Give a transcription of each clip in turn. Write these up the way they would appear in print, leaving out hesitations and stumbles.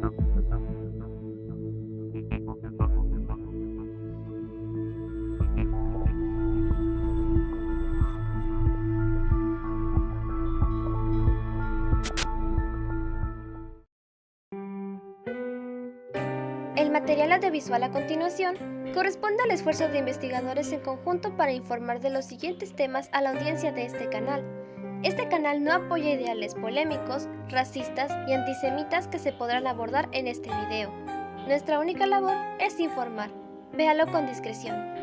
El material audiovisual a continuación corresponde al esfuerzo de investigadores en conjunto para informar de los siguientes temas a la audiencia de este canal. Este canal no apoya ideales polémicos, racistas y antisemitas que se podrán abordar en este video. Nuestra única labor es informar. Véalo con discreción.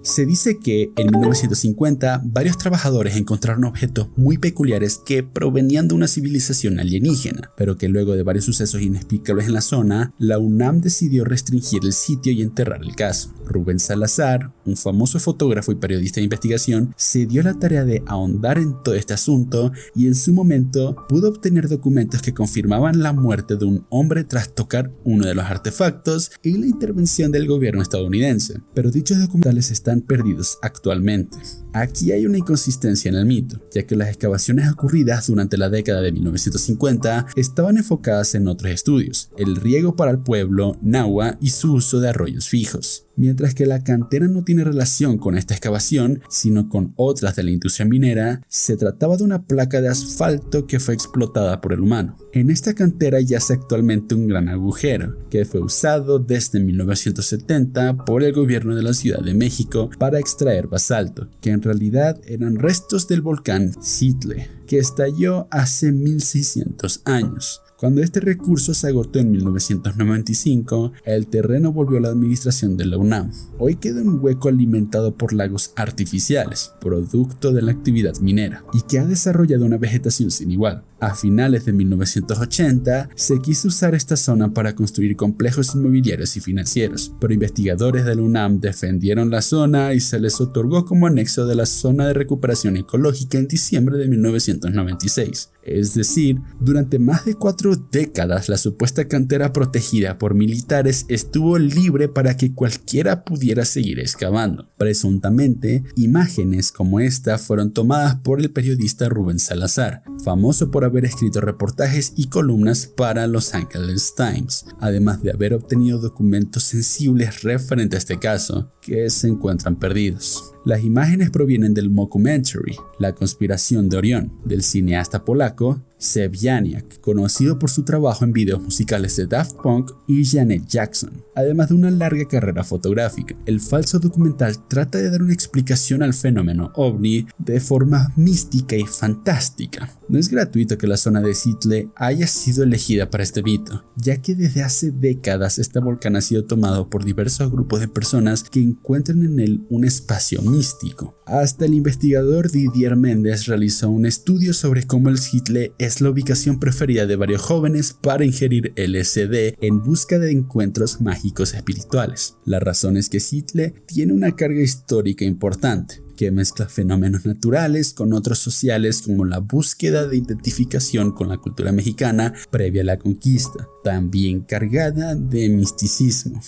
Se dice que en 1950 varios trabajadores encontraron objetos muy peculiares que provenían de una civilización alienígena, pero que luego de varios sucesos inexplicables en la zona, la UNAM decidió restringir el sitio y enterrar el caso. Rubén Salazar, un famoso fotógrafo y periodista de investigación, se dio la tarea de ahondar en todo este asunto y en su momento pudo obtener documentos que confirmaban la muerte de un hombre tras tocar uno de los artefactos y la intervención del gobierno estadounidense, pero dichos documentales están perdidos actualmente. Aquí hay una inconsistencia en el mito, ya que las excavaciones ocurridas durante la década de 1950 estaban enfocadas en otros estudios, el riego para el pueblo náhuatl y su uso de arroyos fijos, mientras que la cantera no tiene relación con esta excavación, sino con otras de la industria minera. Se trataba de una placa de asfalto que fue explotada por el humano. En esta cantera yace actualmente un gran agujero, que fue usado desde 1970 por el gobierno de la Ciudad de México para extraer basalto, que en realidad eran restos del volcán Xitle, que estalló hace 1600 años. Cuando este recurso se agotó en 1995, el terreno volvió a la administración de la UNAM. Hoy queda un hueco alimentado por lagos artificiales, producto de la actividad minera, y que ha desarrollado una vegetación sin igual. A finales de 1980, se quiso usar esta zona para construir complejos inmobiliarios y financieros, pero investigadores de la UNAM defendieron la zona y se les otorgó como anexo de la zona de recuperación ecológica en diciembre de 1996. Es decir, durante más de 4 décadas la supuesta cantera protegida por militares estuvo libre para que cualquiera pudiera seguir excavando. Presuntamente, imágenes como esta fueron tomadas por el periodista Rubén Salazar, famoso por haber escrito reportajes y columnas para Los Angeles Times, además de haber obtenido documentos sensibles referentes a este caso, que se encuentran perdidos. Las imágenes provienen del mockumentary, La conspiración de Orión, del cineasta polaco Seb Janiak, conocido por su trabajo en videos musicales de Daft Punk y Janet Jackson, además de una larga carrera fotográfica. El falso documental trata de dar una explicación al fenómeno ovni de forma mística y fantástica. No es gratuito que la zona de Xitle haya sido elegida para este mito, ya que desde hace décadas este volcán ha sido tomado por diversos grupos de personas que encuentran en él un espacio místico. Hasta el investigador Didier Méndez realizó un estudio sobre cómo el Xitle es la ubicación preferida de varios jóvenes para ingerir LSD en busca de encuentros mágicos espirituales. La razón es que Xitle tiene una carga histórica importante, que mezcla fenómenos naturales con otros sociales, como la búsqueda de identificación con la cultura mexicana previa a la conquista, también cargada de misticismo.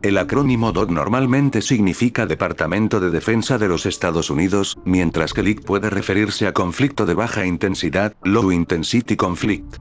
El acrónimo DOD normalmente significa Departamento de Defensa de los Estados Unidos, mientras que LIC puede referirse a conflicto de baja intensidad, Low Intensity Conflict.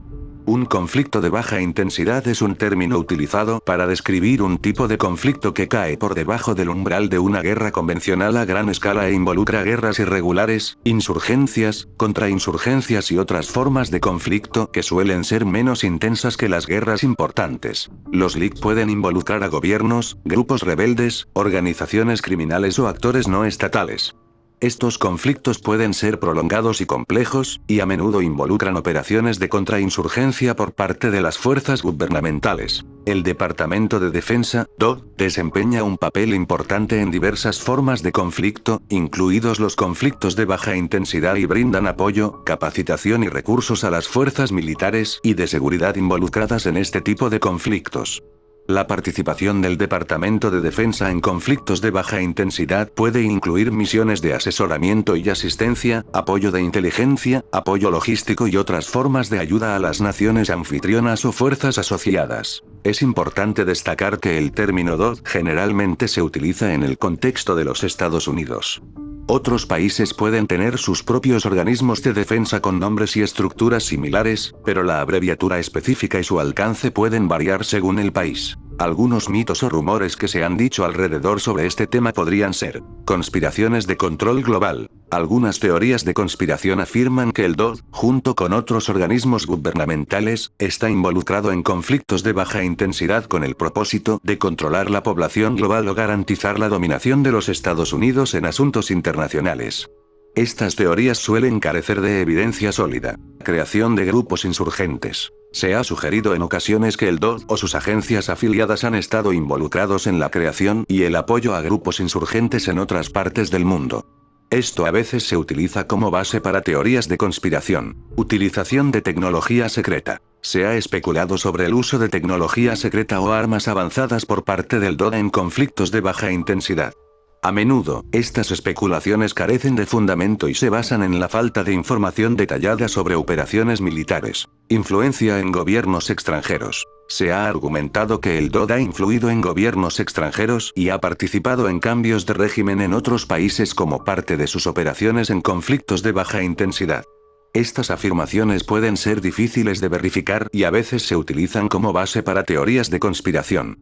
Un conflicto de baja intensidad es un término utilizado para describir un tipo de conflicto que cae por debajo del umbral de una guerra convencional a gran escala e involucra guerras irregulares, insurgencias, contrainsurgencias y otras formas de conflicto que suelen ser menos intensas que las guerras importantes. Los LIC pueden involucrar a gobiernos, grupos rebeldes, organizaciones criminales o actores no estatales. Estos conflictos pueden ser prolongados y complejos, y a menudo involucran operaciones de contrainsurgencia por parte de las fuerzas gubernamentales. El Departamento de Defensa, DOD, desempeña un papel importante en diversas formas de conflicto, incluidos los conflictos de baja intensidad, y brindan apoyo, capacitación y recursos a las fuerzas militares y de seguridad involucradas en este tipo de conflictos. La participación del Departamento de Defensa en conflictos de baja intensidad puede incluir misiones de asesoramiento y asistencia, apoyo de inteligencia, apoyo logístico y otras formas de ayuda a las naciones anfitrionas o fuerzas asociadas. Es importante destacar que el término DOD generalmente se utiliza en el contexto de los Estados Unidos. Otros países pueden tener sus propios organismos de defensa con nombres y estructuras similares, pero la abreviatura específica y su alcance pueden variar según el país. Algunos mitos o rumores que se han dicho alrededor sobre este tema podrían ser conspiraciones de control global. Algunas teorías de conspiración afirman que el DOD, junto con otros organismos gubernamentales, está involucrado en conflictos de baja intensidad con el propósito de controlar la población global o garantizar la dominación de los Estados Unidos en asuntos internacionales. Estas teorías suelen carecer de evidencia sólida. Creación de grupos insurgentes. Se ha sugerido en ocasiones que el DOD o sus agencias afiliadas han estado involucrados en la creación y el apoyo a grupos insurgentes en otras partes del mundo. Esto a veces se utiliza como base para teorías de conspiración. Utilización de tecnología secreta. Se ha especulado sobre el uso de tecnología secreta o armas avanzadas por parte del DOD en conflictos de baja intensidad. A menudo, estas especulaciones carecen de fundamento y se basan en la falta de información detallada sobre operaciones militares. Influencia en gobiernos extranjeros. Se ha argumentado que el DOD ha influido en gobiernos extranjeros y ha participado en cambios de régimen en otros países como parte de sus operaciones en conflictos de baja intensidad. Estas afirmaciones pueden ser difíciles de verificar y a veces se utilizan como base para teorías de conspiración.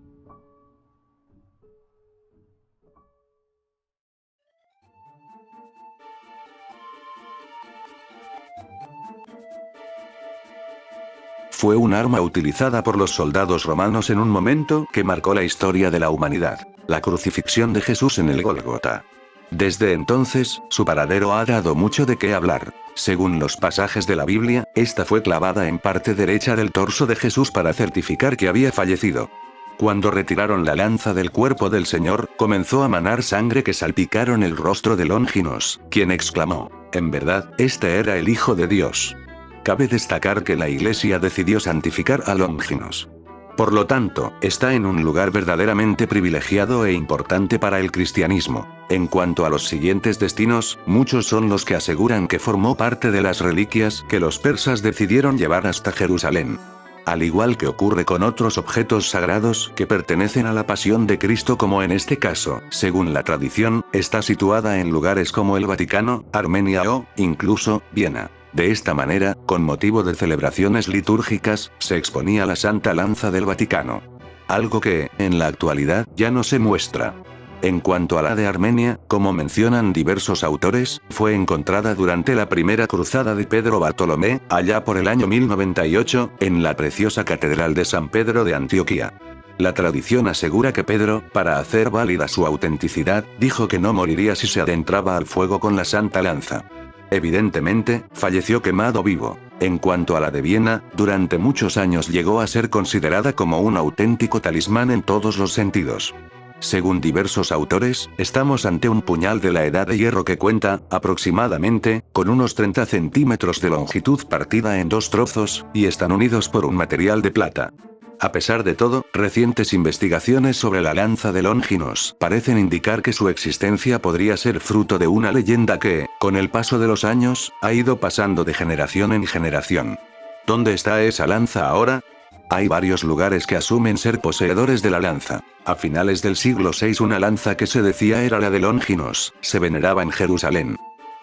Fue un arma utilizada por los soldados romanos en un momento que marcó la historia de la humanidad: la crucifixión de Jesús en el Gólgota. Desde entonces, su paradero ha dado mucho de qué hablar. Según los pasajes de la Biblia, esta fue clavada en parte derecha del torso de Jesús para certificar que había fallecido. Cuando retiraron la lanza del cuerpo del Señor, comenzó a manar sangre que salpicaron el rostro de Longinos, quien exclamó: «En verdad, este era el Hijo de Dios». Cabe destacar que la Iglesia decidió santificar a Longinos. Por lo tanto, está en un lugar verdaderamente privilegiado e importante para el cristianismo. En cuanto a los siguientes destinos, muchos son los que aseguran que formó parte de las reliquias que los persas decidieron llevar hasta Jerusalén. Al igual que ocurre con otros objetos sagrados que pertenecen a la pasión de Cristo, como en este caso, según la tradición, está situada en lugares como el Vaticano, Armenia o, incluso, Viena. De esta manera, con motivo de celebraciones litúrgicas, se exponía la Santa Lanza del Vaticano. Algo que, en la actualidad, ya no se muestra. En cuanto a la de Armenia, como mencionan diversos autores, fue encontrada durante la primera cruzada de Pedro Bartolomé, allá por el año 1098, en la preciosa Catedral de San Pedro de Antioquía. La tradición asegura que Pedro, para hacer válida su autenticidad, dijo que no moriría si se adentraba al fuego con la Santa Lanza. Evidentemente, falleció quemado vivo. En cuanto a la de Viena, durante muchos años llegó a ser considerada como un auténtico talismán en todos los sentidos. Según diversos autores, estamos ante un puñal de la Edad de Hierro que cuenta, aproximadamente, con unos 30 centímetros de longitud partida en dos trozos, y están unidos por un material de plata. A pesar de todo, recientes investigaciones sobre la lanza de Longinos parecen indicar que su existencia podría ser fruto de una leyenda que, con el paso de los años, ha ido pasando de generación en generación. ¿Dónde está esa lanza ahora? Hay varios lugares que asumen ser poseedores de la lanza. A finales del siglo VI, una lanza que se decía era la de Longinos se veneraba en Jerusalén.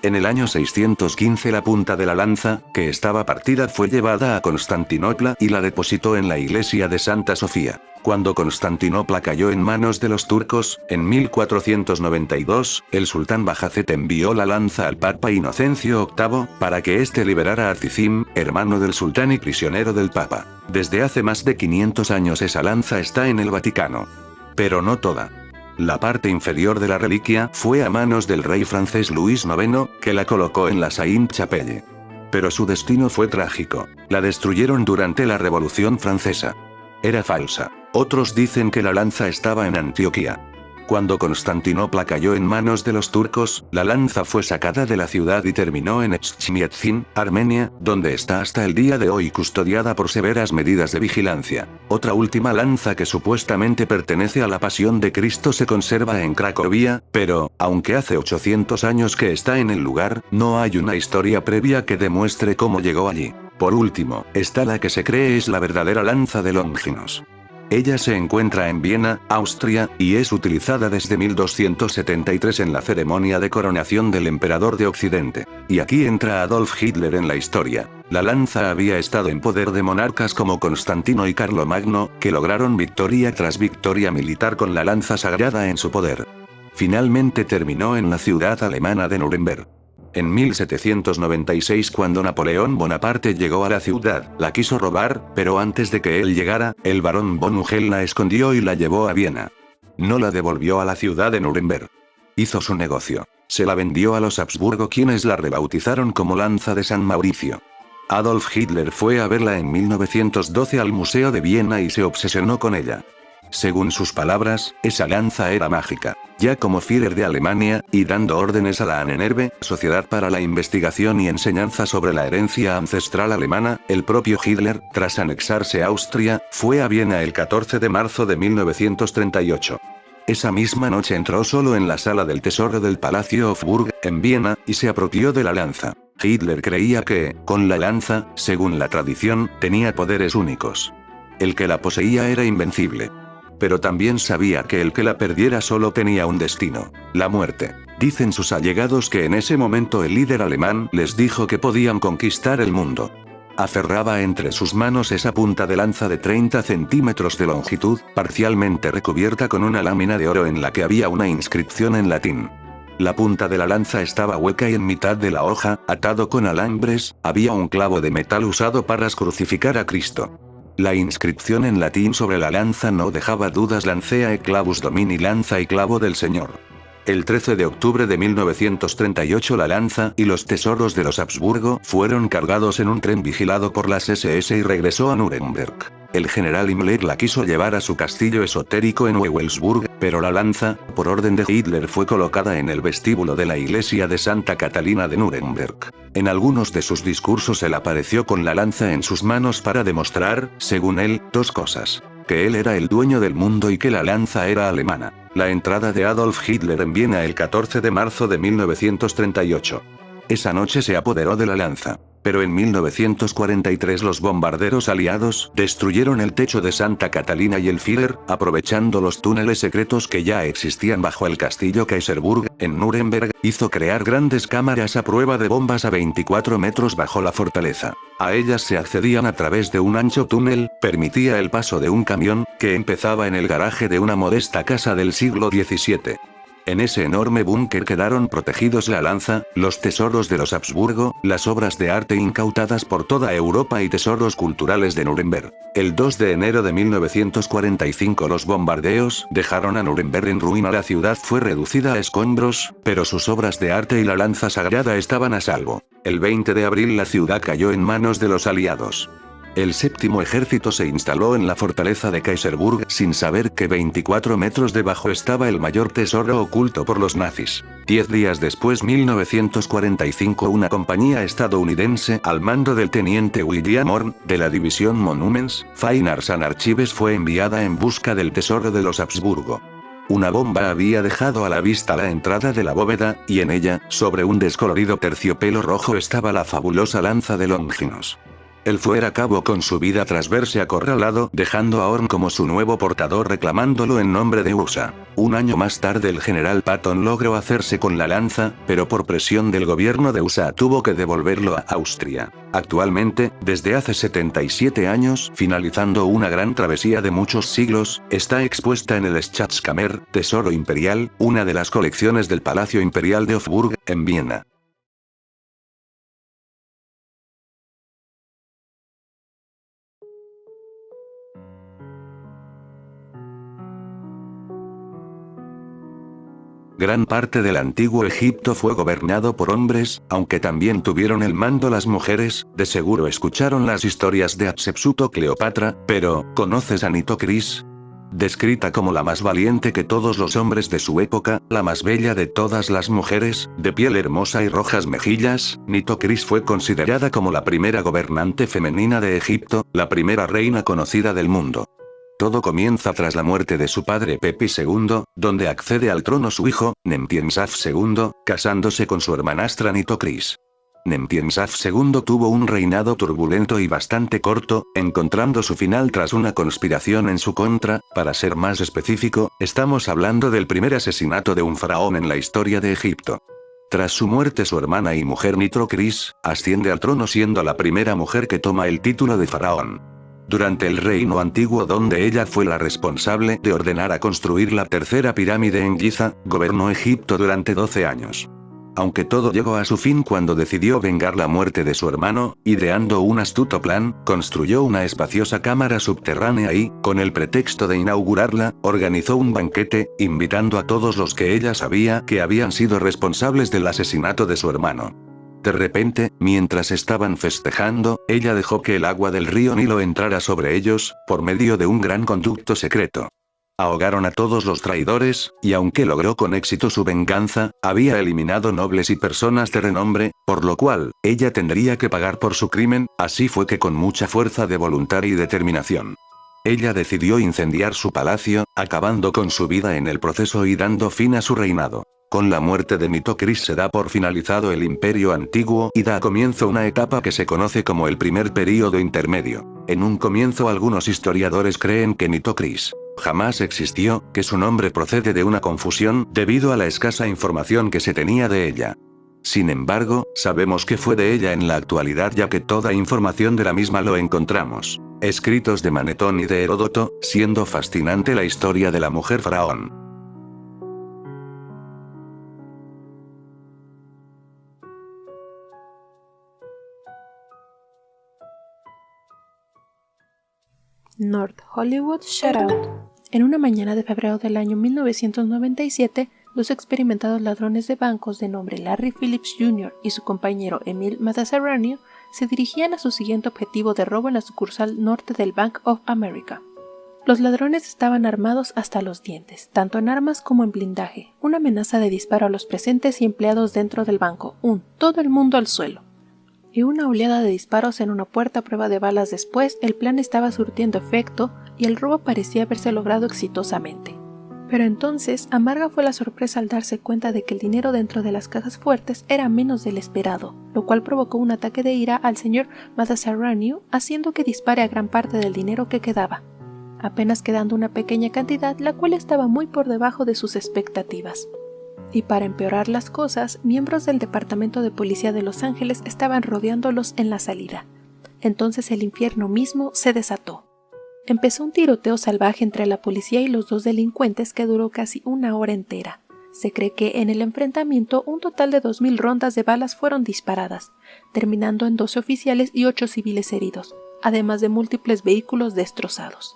En el año 615 la punta de la lanza, que estaba partida, fue llevada a Constantinopla y la depositó en la iglesia de Santa Sofía. Cuando Constantinopla cayó en manos de los turcos, en 1492, el sultán Bajazet envió la lanza al Papa Inocencio VIII, para que éste liberara a Cicim, hermano del sultán y prisionero del Papa. Desde hace más de 500 años esa lanza está en el Vaticano. Pero no toda. La parte inferior de la reliquia fue a manos del rey francés Luis IX, que la colocó en la Sainte-Chapelle. Pero su destino fue trágico. La destruyeron durante la Revolución Francesa. Era falsa. Otros dicen que la lanza estaba en Antioquía. Cuando Constantinopla cayó en manos de los turcos, la lanza fue sacada de la ciudad y terminó en Echmiadzin, Armenia, donde está hasta el día de hoy custodiada por severas medidas de vigilancia. Otra última lanza que supuestamente pertenece a la Pasión de Cristo se conserva en Cracovia, pero, aunque hace 800 años que está en el lugar, no hay una historia previa que demuestre cómo llegó allí. Por último, está la que se cree es la verdadera lanza de Longinos. Ella se encuentra en Viena, Austria, y es utilizada desde 1273 en la ceremonia de coronación del emperador de Occidente. Y aquí entra Adolf Hitler en la historia. La lanza había estado en poder de monarcas como Constantino y Carlomagno, que lograron victoria tras victoria militar con la lanza sagrada en su poder. Finalmente terminó en la ciudad alemana de Nuremberg. En 1796, cuando Napoleón Bonaparte llegó a la ciudad, la quiso robar, pero antes de que él llegara, el barón von Ugel la escondió y la llevó a Viena. No la devolvió a la ciudad de Nuremberg. Hizo su negocio. Se la vendió a los Habsburgo, quienes la rebautizaron como lanza de San Mauricio. Adolf Hitler fue a verla en 1912 al Museo de Viena y se obsesionó con ella. Según sus palabras, esa lanza era mágica. Ya como Führer de Alemania, y dando órdenes a la Ahnenerbe, Sociedad para la Investigación y Enseñanza sobre la Herencia Ancestral Alemana, el propio Hitler, tras anexarse a Austria, fue a Viena el 14 de marzo de 1938. Esa misma noche entró solo en la sala del tesoro del Palacio Hofburg, en Viena, y se apropió de la lanza. Hitler creía que, con la lanza, según la tradición, tenía poderes únicos. El que la poseía era invencible. Pero también sabía que el que la perdiera solo tenía un destino: la muerte. Dicen sus allegados que en ese momento el líder alemán les dijo que podían conquistar el mundo. Aferraba entre sus manos esa punta de lanza de 30 centímetros de longitud, parcialmente recubierta con una lámina de oro en la que había una inscripción en latín. La punta de la lanza estaba hueca y en mitad de la hoja, atado con alambres, había un clavo de metal usado para crucificar a Cristo. La inscripción en latín sobre la lanza no dejaba dudas: Lancea e clavus Domini, lanza y clavo del Señor. El 13 de octubre de 1938 la lanza y los tesoros de los Habsburgo fueron cargados en un tren vigilado por las SS y regresó a Nuremberg. El general Himmler la quiso llevar a su castillo esotérico en Wewelsburg, pero la lanza, por orden de Hitler, fue colocada en el vestíbulo de la iglesia de Santa Catalina de Nuremberg. En algunos de sus discursos él apareció con la lanza en sus manos para demostrar, según él, dos cosas: que él era el dueño del mundo y que la lanza era alemana. La entrada de Adolf Hitler en Viena el 14 de marzo de 1938. Esa noche se apoderó de la lanza. Pero en 1943 los bombarderos aliados destruyeron el techo de Santa Catalina y el Führer, aprovechando los túneles secretos que ya existían bajo el castillo Kaiserburg, en Nuremberg, hizo crear grandes cámaras a prueba de bombas a 24 metros bajo la fortaleza. A ellas se accedían a través de un ancho túnel, permitía el paso de un camión, que empezaba en el garaje de una modesta casa del siglo XVII. En ese enorme búnker quedaron protegidos la lanza, los tesoros de los Habsburgo, las obras de arte incautadas por toda Europa y tesoros culturales de Nuremberg. El 2 de enero de 1945 los bombardeos dejaron a Nuremberg en ruina. La ciudad fue reducida a escombros, pero sus obras de arte y la lanza sagrada estaban a salvo. El 20 de abril la ciudad cayó en manos de los aliados. El séptimo ejército se instaló en la fortaleza de Kaiserburg sin saber que 24 metros debajo estaba el mayor tesoro oculto por los nazis. 10 días después, 1945, una compañía estadounidense, al mando del teniente William Horn, de la división Monuments, Fine Arts and Archives, fue enviada en busca del tesoro de los Habsburgo. Una bomba había dejado a la vista la entrada de la bóveda, y en ella, sobre un descolorido terciopelo rojo, estaba la fabulosa lanza de Longinos. Él fue a cabo con su vida tras verse acorralado, dejando a Horn como su nuevo portador, reclamándolo en nombre de USA. Un año más tarde el general Patton logró hacerse con la lanza, pero por presión del gobierno de USA tuvo que devolverlo a Austria. Actualmente, desde hace 77 años, finalizando una gran travesía de muchos siglos, está expuesta en el Schatzkammer, Tesoro Imperial, una de las colecciones del Palacio Imperial de Hofburg, en Viena. Gran parte del antiguo Egipto fue gobernado por hombres, aunque también tuvieron el mando las mujeres. De seguro escucharon las historias de Hatshepsut o Cleopatra, pero, ¿conoces a Nitocris? Descrita como la más valiente que todos los hombres de su época, la más bella de todas las mujeres, de piel hermosa y rojas mejillas, Nitocris fue considerada como la primera gobernante femenina de Egipto, la primera reina conocida del mundo. Todo comienza tras la muerte de su padre Pepi II, donde accede al trono su hijo, Nemtiensaf II, casándose con su hermanastra Nitocris. Nemtiensaf II tuvo un reinado turbulento y bastante corto, encontrando su final tras una conspiración en su contra. Para ser más específico, estamos hablando del primer asesinato de un faraón en la historia de Egipto. Tras su muerte su hermana y mujer Nitocris, asciende al trono siendo la primera mujer que toma el título de faraón. Durante el reino antiguo donde ella fue la responsable de ordenar a construir la tercera pirámide en Giza, gobernó Egipto durante 12 años. Aunque todo llegó a su fin cuando decidió vengar la muerte de su hermano, ideando un astuto plan, construyó una espaciosa cámara subterránea y, con el pretexto de inaugurarla, organizó un banquete, invitando a todos los que ella sabía que habían sido responsables del asesinato de su hermano. De repente, mientras estaban festejando, ella dejó que el agua del río Nilo entrara sobre ellos, por medio de un gran conducto secreto. Ahogaron a todos los traidores, y aunque logró con éxito su venganza, había eliminado nobles y personas de renombre, por lo cual, ella tendría que pagar por su crimen. Así fue que con mucha fuerza de voluntad y determinación, ella decidió incendiar su palacio, acabando con su vida en el proceso y dando fin a su reinado. Con la muerte de Nitocris se da por finalizado el Imperio Antiguo y da comienzo una etapa que se conoce como el primer período intermedio. En un comienzo algunos historiadores creen que Nitocris jamás existió, que su nombre procede de una confusión debido a la escasa información que se tenía de ella. Sin embargo, sabemos que fue de ella en la actualidad ya que toda información de la misma lo encontramos escritos de Manetón y de Heródoto, siendo fascinante la historia de la mujer faraón. North Hollywood Shootout. En una mañana de febrero del año 1997, dos experimentados ladrones de bancos de nombre Larry Phillips Jr. y su compañero Emil Matasaranio se dirigían a su siguiente objetivo de robo en la sucursal norte del Bank of America. Los ladrones estaban armados hasta los dientes, tanto en armas como en blindaje, una amenaza de disparo a los presentes y empleados dentro del banco, todo el mundo al suelo. Y una oleada de disparos en una puerta a prueba de balas después, el plan estaba surtiendo efecto y el robo parecía haberse logrado exitosamente. Pero entonces, amarga fue la sorpresa al darse cuenta de que el dinero dentro de las cajas fuertes era menos del esperado, lo cual provocó un ataque de ira al señor Matasaranio, haciendo que dispare a gran parte del dinero que quedaba, apenas quedando una pequeña cantidad la cual estaba muy por debajo de sus expectativas. Y para empeorar las cosas, miembros del Departamento de Policía de Los Ángeles estaban rodeándolos en la salida. Entonces el infierno mismo se desató. Empezó un tiroteo salvaje entre la policía y los dos delincuentes que duró casi una hora entera. Se cree que en el enfrentamiento un total de 2000 rondas de balas fueron disparadas, terminando en 12 oficiales y 8 civiles heridos, además de múltiples vehículos destrozados.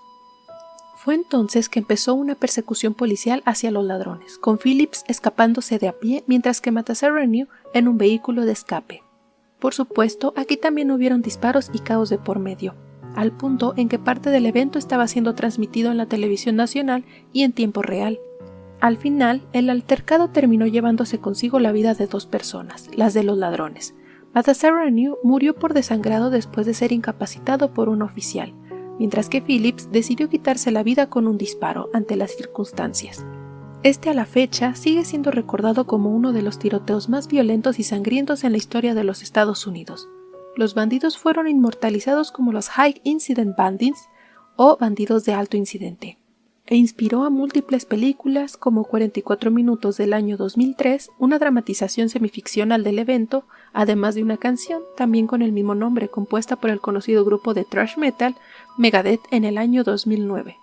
Fue entonces que empezó una persecución policial hacia los ladrones, con Phillips escapándose de a pie mientras que Matasaranio en un vehículo de escape. Por supuesto, aquí también hubieron disparos y caos de por medio, al punto en que parte del evento estaba siendo transmitido en la televisión nacional y en tiempo real. Al final, el altercado terminó llevándose consigo la vida de 2 personas, las de los ladrones. Matasaranio murió por desangrado después de ser incapacitado por un oficial, mientras que Phillips decidió quitarse la vida con un disparo ante las circunstancias. Este a la fecha sigue siendo recordado como uno de los tiroteos más violentos y sangrientos en la historia de los Estados Unidos. Los bandidos fueron inmortalizados como los High Incident Bandits o bandidos de alto incidente, e inspiró a múltiples películas como 44 minutos del año 2003, una dramatización semificcional del evento, además de una canción, también con el mismo nombre, compuesta por el conocido grupo de thrash metal Megadeth en el año 2009.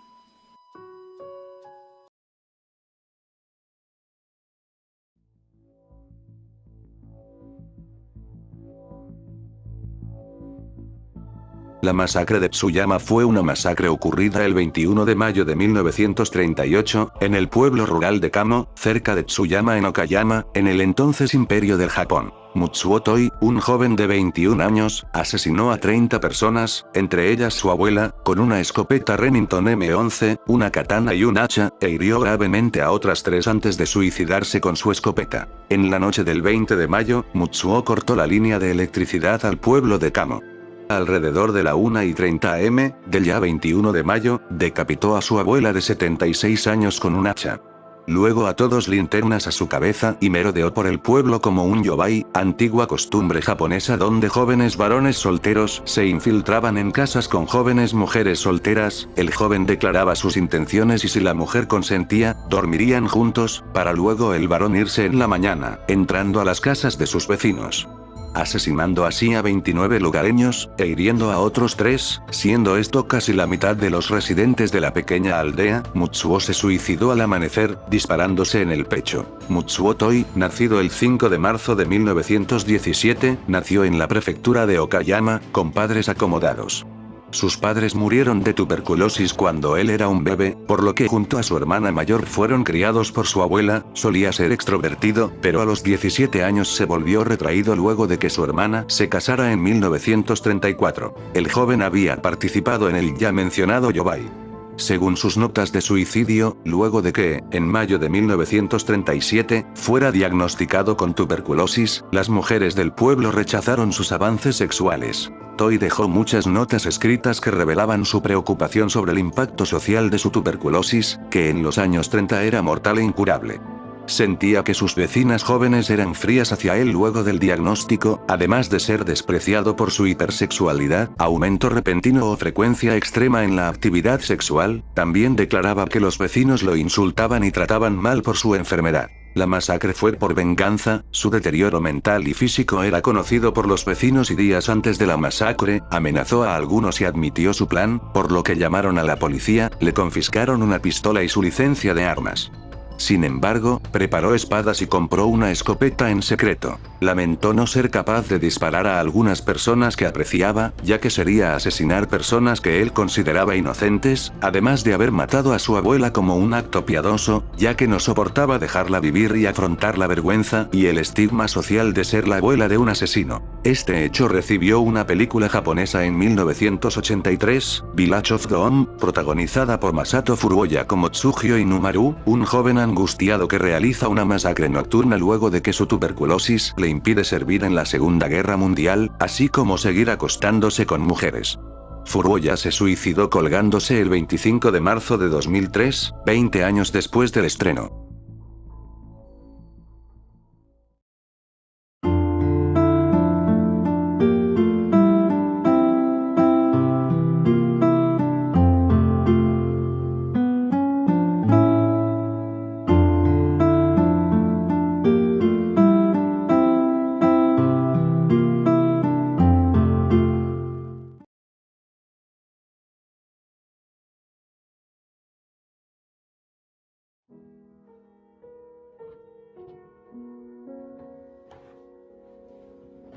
La masacre de Tsuyama fue una masacre ocurrida el 21 de mayo de 1938, en el pueblo rural de Kamo, cerca de Tsuyama en Okayama, en el entonces Imperio del Japón. Mutsuo Toi, un joven de 21 años, asesinó a 30 personas, entre ellas su abuela, con una escopeta Remington M11, una katana y un hacha, e hirió gravemente a otras 3 antes de suicidarse con su escopeta. En la noche del 20 de mayo, Mutsuo cortó la línea de electricidad al pueblo de Kamo. Alrededor de la 1:30 am, del ya 21 de mayo, decapitó a su abuela de 76 años con un hacha. Luego ató 2 linternas a su cabeza y merodeó por el pueblo como un yobai, antigua costumbre japonesa donde jóvenes varones solteros se infiltraban en casas con jóvenes mujeres solteras, el joven declaraba sus intenciones y si la mujer consentía, dormirían juntos, para luego el varón irse en la mañana, entrando a las casas de sus vecinos, asesinando así a 29 lugareños, e hiriendo a otros 3, siendo esto casi la mitad de los residentes de la pequeña aldea. Mutsuo se suicidó al amanecer, disparándose en el pecho. Mutsuo Toi, nacido el 5 de marzo de 1917, nació en la prefectura de Okayama, con padres acomodados. Sus padres murieron de tuberculosis cuando él era un bebé, por lo que junto a su hermana mayor fueron criados por su abuela. Solía ser extrovertido, pero a los 17 años se volvió retraído luego de que su hermana se casara en 1934. El joven había participado en el ya mencionado yobai. Según sus notas de suicidio, luego de que, en mayo de 1937, fuera diagnosticado con tuberculosis, las mujeres del pueblo rechazaron sus avances sexuales. Toi dejó muchas notas escritas que revelaban su preocupación sobre el impacto social de su tuberculosis, que en los años 30 era mortal e incurable. Sentía que sus vecinas jóvenes eran frías hacia él luego del diagnóstico, además de ser despreciado por su hipersexualidad, aumento repentino o frecuencia extrema en la actividad sexual. También declaraba que los vecinos lo insultaban y trataban mal por su enfermedad. La masacre fue por venganza. Su deterioro mental y físico era conocido por los vecinos y días antes de la masacre, amenazó a algunos y admitió su plan, por lo que llamaron a la policía, le confiscaron una pistola y su licencia de armas. Sin embargo, preparó espadas y compró una escopeta en secreto. Lamentó no ser capaz de disparar a algunas personas que apreciaba, ya que sería asesinar personas que él consideraba inocentes, además de haber matado a su abuela como un acto piadoso, ya que no soportaba dejarla vivir y afrontar la vergüenza y el estigma social de ser la abuela de un asesino. Este hecho recibió una película japonesa en 1983, Village of Dawn, protagonizada por Masato Furuoya como Tsugio Inumaru, un joven angustiado que realiza una masacre nocturna luego de que su tuberculosis le impide servir en la Segunda Guerra Mundial, así como seguir acostándose con mujeres. Furuoya se suicidó colgándose el 25 de marzo de 2003, 20 años después del estreno.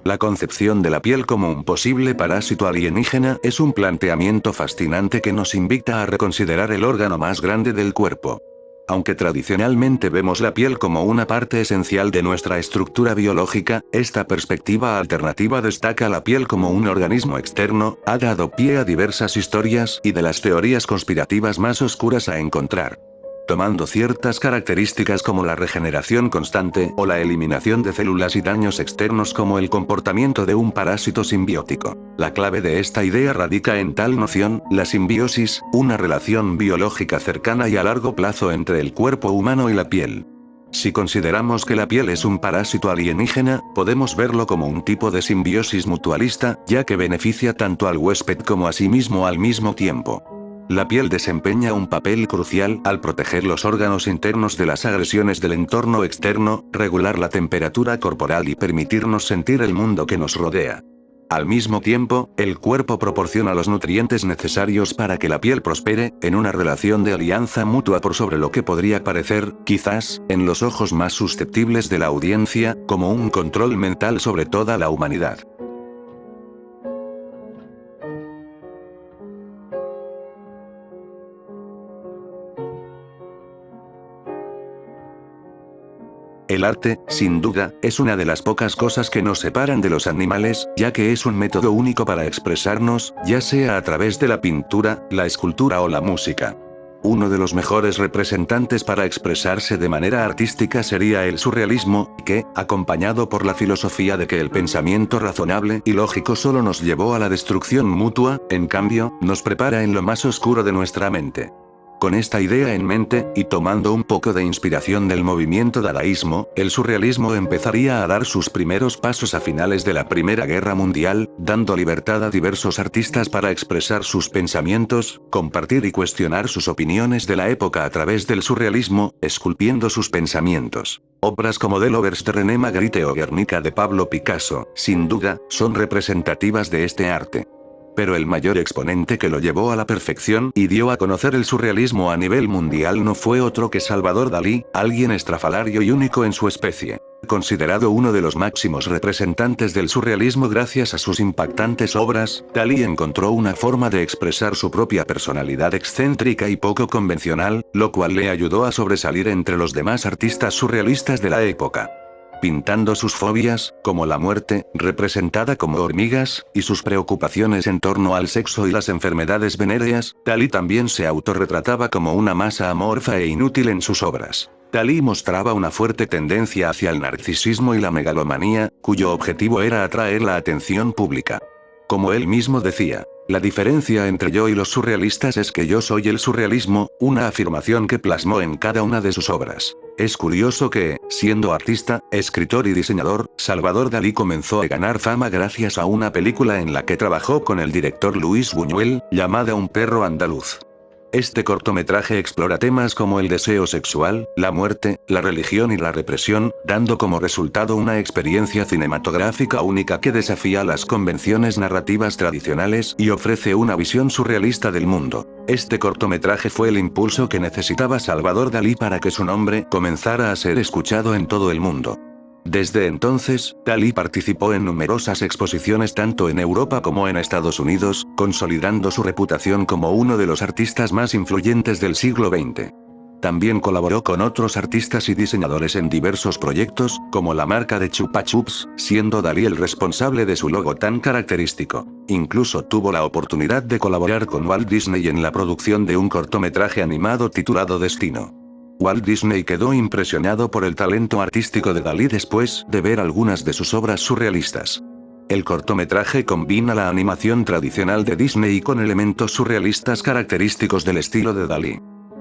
La concepción de la piel como un posible parásito alienígena es un planteamiento fascinante que nos invita a reconsiderar el órgano más grande del cuerpo. Aunque tradicionalmente vemos la piel como una parte esencial de nuestra estructura biológica, esta perspectiva alternativa destaca la piel como un organismo externo, ha dado pie a diversas historias y de las teorías conspirativas más oscuras a encontrar. Tomando ciertas características como la regeneración constante o la eliminación de células y daños externos como el comportamiento de un parásito simbiótico. La clave de esta idea radica en tal noción, la simbiosis, una relación biológica cercana y a largo plazo entre el cuerpo humano y la piel. Si consideramos que la piel es un parásito alienígena, podemos verlo como un tipo de simbiosis mutualista, ya que beneficia tanto al huésped como a sí mismo al mismo tiempo. La piel desempeña un papel crucial al proteger los órganos internos de las agresiones del entorno externo, regular la temperatura corporal y permitirnos sentir el mundo que nos rodea. Al mismo tiempo, el cuerpo proporciona los nutrientes necesarios para que la piel prospere, en una relación de alianza mutua por sobre lo que podría parecer, quizás, en los ojos más susceptibles de la audiencia, como un control mental sobre toda la humanidad. El arte, sin duda, es una de las pocas cosas que nos separan de los animales, ya que es un método único para expresarnos, ya sea a través de la pintura, la escultura o la música. Uno de los mejores representantes para expresarse de manera artística sería el surrealismo, que, acompañado por la filosofía de que el pensamiento razonable y lógico solo nos llevó a la destrucción mutua, en cambio, nos prepara en lo más oscuro de nuestra mente. Con esta idea en mente, y tomando un poco de inspiración del movimiento dadaísmo, el surrealismo empezaría a dar sus primeros pasos a finales de la Primera Guerra Mundial, dando libertad a diversos artistas para expresar sus pensamientos, compartir y cuestionar sus opiniones de la época a través del surrealismo, esculpiendo sus pensamientos. Obras como The Lovers de René Magritte o Guernica de Pablo Picasso, sin duda, son representativas de este arte. Pero el mayor exponente que lo llevó a la perfección y dio a conocer el surrealismo a nivel mundial no fue otro que Salvador Dalí, alguien estrafalario y único en su especie. Considerado uno de los máximos representantes del surrealismo gracias a sus impactantes obras, Dalí encontró una forma de expresar su propia personalidad excéntrica y poco convencional, lo cual le ayudó a sobresalir entre los demás artistas surrealistas de la época. Pintando sus fobias, como la muerte, representada como hormigas, y sus preocupaciones en torno al sexo y las enfermedades venéreas, Dalí también se autorretrataba como una masa amorfa e inútil en sus obras. Dalí mostraba una fuerte tendencia hacia el narcisismo y la megalomanía, cuyo objetivo era atraer la atención pública. Como él mismo decía, la diferencia entre yo y los surrealistas es que yo soy el surrealismo, una afirmación que plasmó en cada una de sus obras. Es curioso que, siendo artista, escritor y diseñador, Salvador Dalí comenzó a ganar fama gracias a una película en la que trabajó con el director Luis Buñuel, llamada Un perro andaluz. Este cortometraje explora temas como el deseo sexual, la muerte, la religión y la represión, dando como resultado una experiencia cinematográfica única que desafía las convenciones narrativas tradicionales y ofrece una visión surrealista del mundo. Este cortometraje fue el impulso que necesitaba Salvador Dalí para que su nombre comenzara a ser escuchado en todo el mundo. Desde entonces, Dalí participó en numerosas exposiciones tanto en Europa como en Estados Unidos, consolidando su reputación como uno de los artistas más influyentes del siglo XX. También colaboró con otros artistas y diseñadores en diversos proyectos, como la marca de Chupa Chups, siendo Dalí el responsable de su logo tan característico. Incluso tuvo la oportunidad de colaborar con Walt Disney en la producción de un cortometraje animado titulado Destino. Walt Disney quedó impresionado por el talento artístico de Dalí después de ver algunas de sus obras surrealistas. El cortometraje combina la animación tradicional de Disney con elementos surrealistas característicos del estilo de Dalí.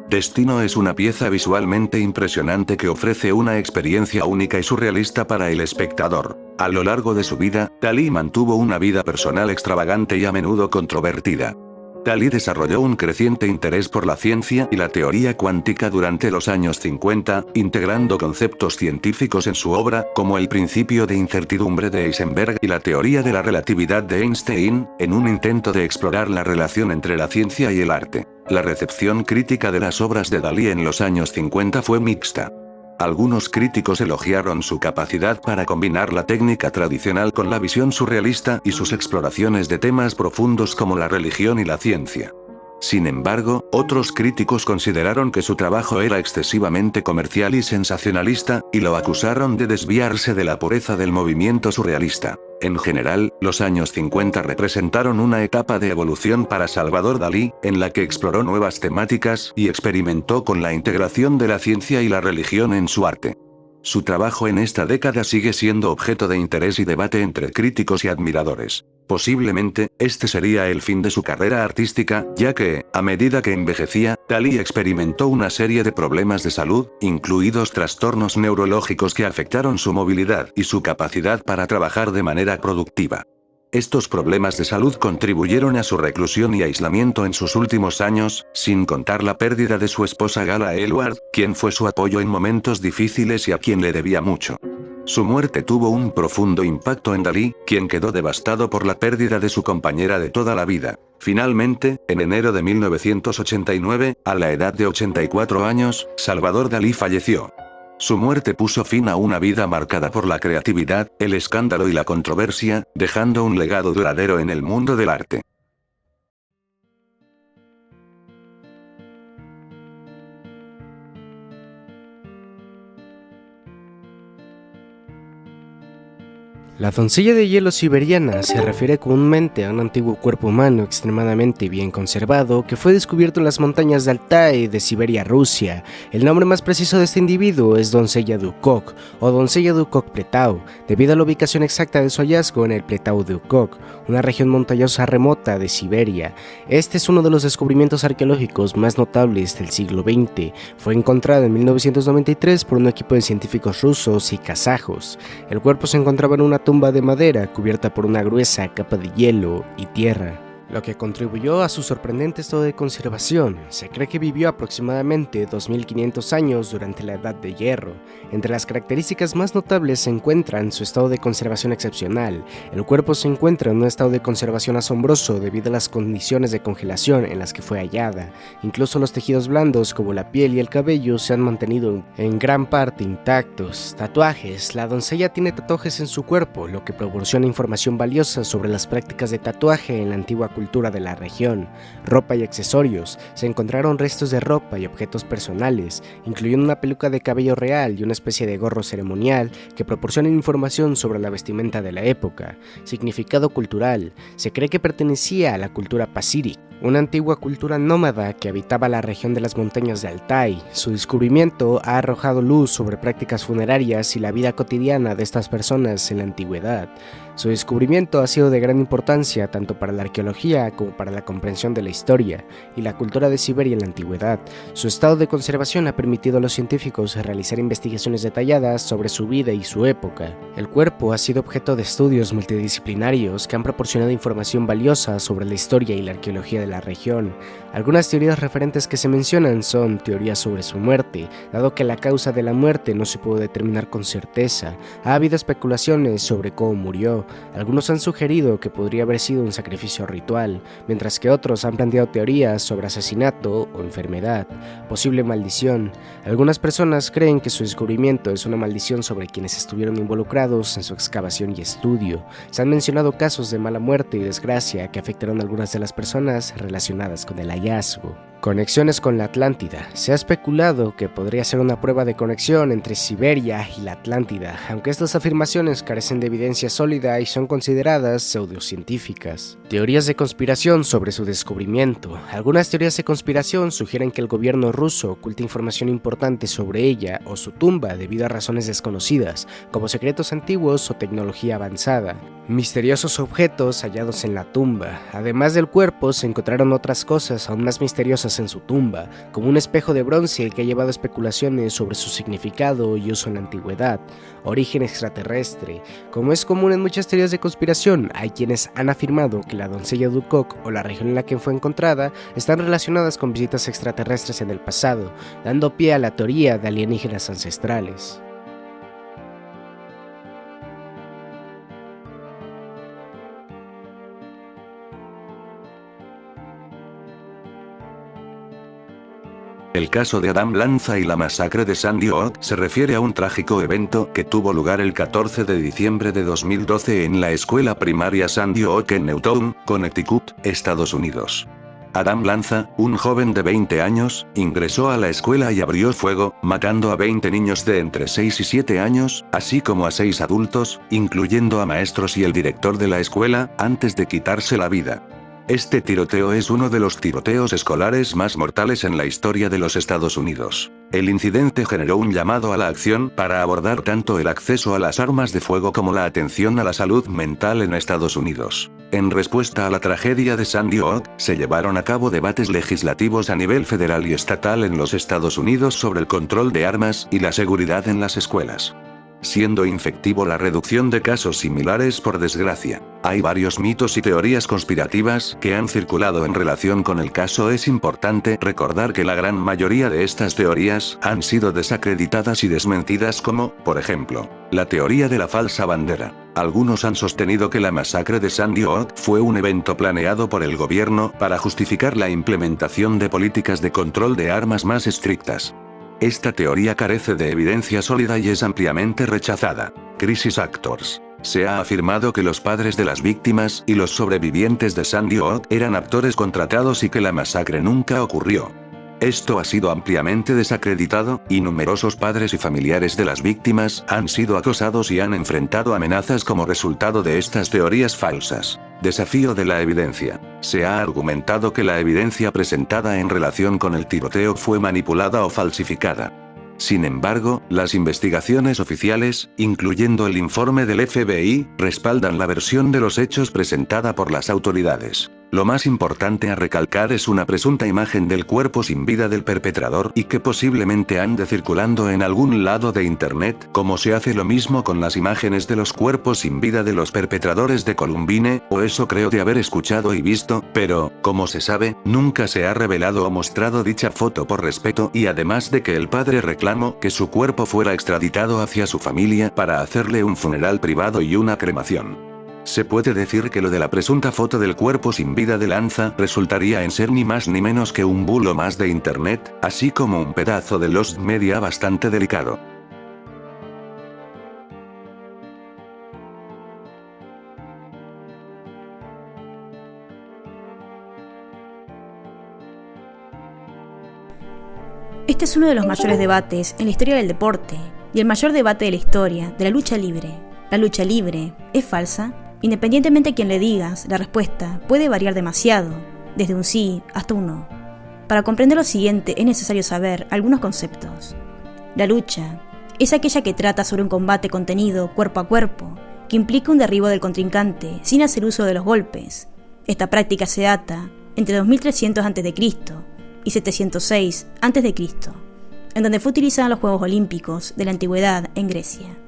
Destino es una pieza visualmente impresionante que ofrece una experiencia única y surrealista para el espectador. A lo largo de su vida, Dalí mantuvo una vida personal extravagante y a menudo controvertida. Dalí desarrolló un creciente interés por la ciencia y la teoría cuántica durante los años 50, integrando conceptos científicos en su obra, como el principio de incertidumbre de Heisenberg y la teoría de la relatividad de Einstein, en un intento de explorar la relación entre la ciencia y el arte. La recepción crítica de las obras de Dalí en los años 50 fue mixta. Algunos críticos elogiaron su capacidad para combinar la técnica tradicional con la visión surrealista y sus exploraciones de temas profundos como la religión y la ciencia. Sin embargo, otros críticos consideraron que su trabajo era excesivamente comercial y sensacionalista, y lo acusaron de desviarse de la pureza del movimiento surrealista. En general, los años 50 representaron una etapa de evolución para Salvador Dalí, en la que exploró nuevas temáticas y experimentó con la integración de la ciencia y la religión en su arte. Su trabajo en esta década sigue siendo objeto de interés y debate entre críticos y admiradores. Posiblemente, este sería el fin de su carrera artística, ya que, a medida que envejecía, Dalí experimentó una serie de problemas de salud, incluidos trastornos neurológicos que afectaron su movilidad y su capacidad para trabajar de manera productiva. Estos problemas de salud contribuyeron a su reclusión y aislamiento en sus últimos años, sin contar la pérdida de su esposa Gala Elward, quien fue su apoyo en momentos difíciles y a quien le debía mucho. Su muerte tuvo un profundo impacto en Dalí, quien quedó devastado por la pérdida de su compañera de toda la vida. Finalmente, en enero de 1989, a la edad de 84 años, Salvador Dalí falleció. Su muerte puso fin a una vida marcada por la creatividad, el escándalo y la controversia, dejando un legado duradero en el mundo del arte. La doncella de hielo siberiana se refiere comúnmente a un antiguo cuerpo humano extremadamente bien conservado que fue descubierto en las montañas de Altai de Siberia, Rusia. El nombre más preciso de este individuo es doncella de Ukok o doncella de Ukok-Pletau, debido a la ubicación exacta de su hallazgo en el Pletau de Ukok, una región montañosa remota de Siberia. Este es uno de los descubrimientos arqueológicos más notables del siglo XX. Fue encontrado en 1993 por un equipo de científicos rusos y kazajos. El cuerpo se encontraba en una tumba de madera cubierta por una gruesa capa de hielo y tierra, lo que contribuyó a su sorprendente estado de conservación. Se cree que vivió aproximadamente 2500 años durante la Edad de Hierro. Entre las características más notables se encuentran su estado de conservación excepcional. El cuerpo se encuentra en un estado de conservación asombroso debido a las condiciones de congelación en las que fue hallada. Incluso los tejidos blandos como la piel y el cabello se han mantenido en gran parte intactos. Tatuajes. La doncella tiene tatuajes en su cuerpo, lo que proporciona información valiosa sobre las prácticas de tatuaje en la antigua cultura de la región. Ropa y accesorios. Se encontraron restos de ropa y objetos personales, incluyendo una peluca de cabello real y una especie de gorro ceremonial que proporcionan información sobre la vestimenta de la época. Significado cultural. Se cree que pertenecía a la cultura Pacific, una antigua cultura nómada que habitaba la región de las montañas de Altai. Su descubrimiento ha arrojado luz sobre prácticas funerarias y la vida cotidiana de estas personas en la antigüedad. Su descubrimiento ha sido de gran importancia tanto para la arqueología como para la comprensión de la historia y la cultura de Siberia en la antigüedad. Su estado de conservación ha permitido a los científicos realizar investigaciones detalladas sobre su vida y su época. El cuerpo ha sido objeto de estudios multidisciplinarios que han proporcionado información valiosa sobre la historia y la arqueología de la región. Algunas teorías referentes que se mencionan son teorías sobre su muerte, dado que la causa de la muerte no se pudo determinar con certeza. Ha habido especulaciones sobre cómo murió. Algunos han sugerido que podría haber sido un sacrificio ritual, mientras que otros han planteado teorías sobre asesinato o enfermedad, posible maldición. Algunas personas creen que su descubrimiento es una maldición sobre quienes estuvieron involucrados en su excavación y estudio. Se han mencionado casos de mala muerte y desgracia que afectaron a algunas de las personas relacionadas con el hallazgo. Conexiones con la Atlántida. Se ha especulado que podría ser una prueba de conexión entre Siberia y la Atlántida, aunque estas afirmaciones carecen de evidencia sólida y son consideradas pseudocientíficas. Teorías de conspiración sobre su descubrimiento. Algunas teorías de conspiración sugieren que el gobierno ruso oculta información importante sobre ella o su tumba debido a razones desconocidas, como secretos antiguos o tecnología avanzada. Misteriosos objetos hallados en la tumba. Además del cuerpo, se encontraron otras cosas aún más misteriosas en su tumba, como un espejo de bronce que ha llevado especulaciones sobre su significado y uso en la antigüedad. Origen extraterrestre. Como es común en muchas teorías de conspiración, hay quienes han afirmado que la doncella de Ukok o la región en la que fue encontrada están relacionadas con visitas extraterrestres en el pasado, dando pie a la teoría de alienígenas ancestrales. El caso de Adam Lanza y la masacre de Sandy Hook se refiere a un trágico evento que tuvo lugar el 14 de diciembre de 2012 en la escuela primaria Sandy Hook en Newtown, Connecticut, Estados Unidos. Adam Lanza, un joven de 20 años, ingresó a la escuela y abrió fuego, matando a 20 niños de entre 6 y 7 años, así como a 6 adultos, incluyendo a maestros y el director de la escuela, antes de quitarse la vida. Este tiroteo es uno de los tiroteos escolares más mortales en la historia de los Estados Unidos. El incidente generó un llamado a la acción para abordar tanto el acceso a las armas de fuego como la atención a la salud mental en Estados Unidos. En respuesta a la tragedia de Sandy Hook, se llevaron a cabo debates legislativos a nivel federal y estatal en los Estados Unidos sobre el control de armas y la seguridad en las escuelas. Siendo infectivo la reducción de casos similares por desgracia. Hay varios mitos y teorías conspirativas que han circulado en relación con el caso. Es importante recordar que la gran mayoría de estas teorías han sido desacreditadas y desmentidas como, por ejemplo, la teoría de la falsa bandera. Algunos han sostenido que la masacre de Sandy Hook fue un evento planeado por el gobierno para justificar la implementación de políticas de control de armas más estrictas. Esta teoría carece de evidencia sólida y es ampliamente rechazada. Crisis Actors. Se ha afirmado que los padres de las víctimas y los sobrevivientes de Sandy Hook eran actores contratados y que la masacre nunca ocurrió. Esto ha sido ampliamente desacreditado, y numerosos padres y familiares de las víctimas han sido acosados y han enfrentado amenazas como resultado de estas teorías falsas. Desafío de la evidencia. Se ha argumentado que la evidencia presentada en relación con el tiroteo fue manipulada o falsificada. Sin embargo, las investigaciones oficiales, incluyendo el informe del FBI, respaldan la versión de los hechos presentada por las autoridades. Lo más importante a recalcar es una presunta imagen del cuerpo sin vida del perpetrador y que posiblemente ande circulando en algún lado de internet, como se hace lo mismo con las imágenes de los cuerpos sin vida de los perpetradores de Columbine, o eso creo de haber escuchado y visto, pero, como se sabe, nunca se ha revelado o mostrado dicha foto por respeto y además de que el padre reclamó que su cuerpo fuera extraditado hacia su familia para hacerle un funeral privado y una cremación. Se puede decir que lo de la presunta foto del cuerpo sin vida de Lanza resultaría en ser ni más ni menos que un bulo más de internet, así como un pedazo de Lost Media bastante delicado. Este es uno de los mayores debates en la historia del deporte, y el mayor debate de la historia de la lucha libre. ¿La lucha libre es falsa? Independientemente de quién le digas, la respuesta puede variar demasiado, desde un sí hasta un no. Para comprender lo siguiente es necesario saber algunos conceptos. La lucha es aquella que trata sobre un combate contenido cuerpo a cuerpo, que implica un derribo del contrincante sin hacer uso de los golpes. Esta práctica se data entre 2300 a.C. y 706 a.C., en donde fue utilizada en los Juegos Olímpicos de la Antigüedad en Grecia.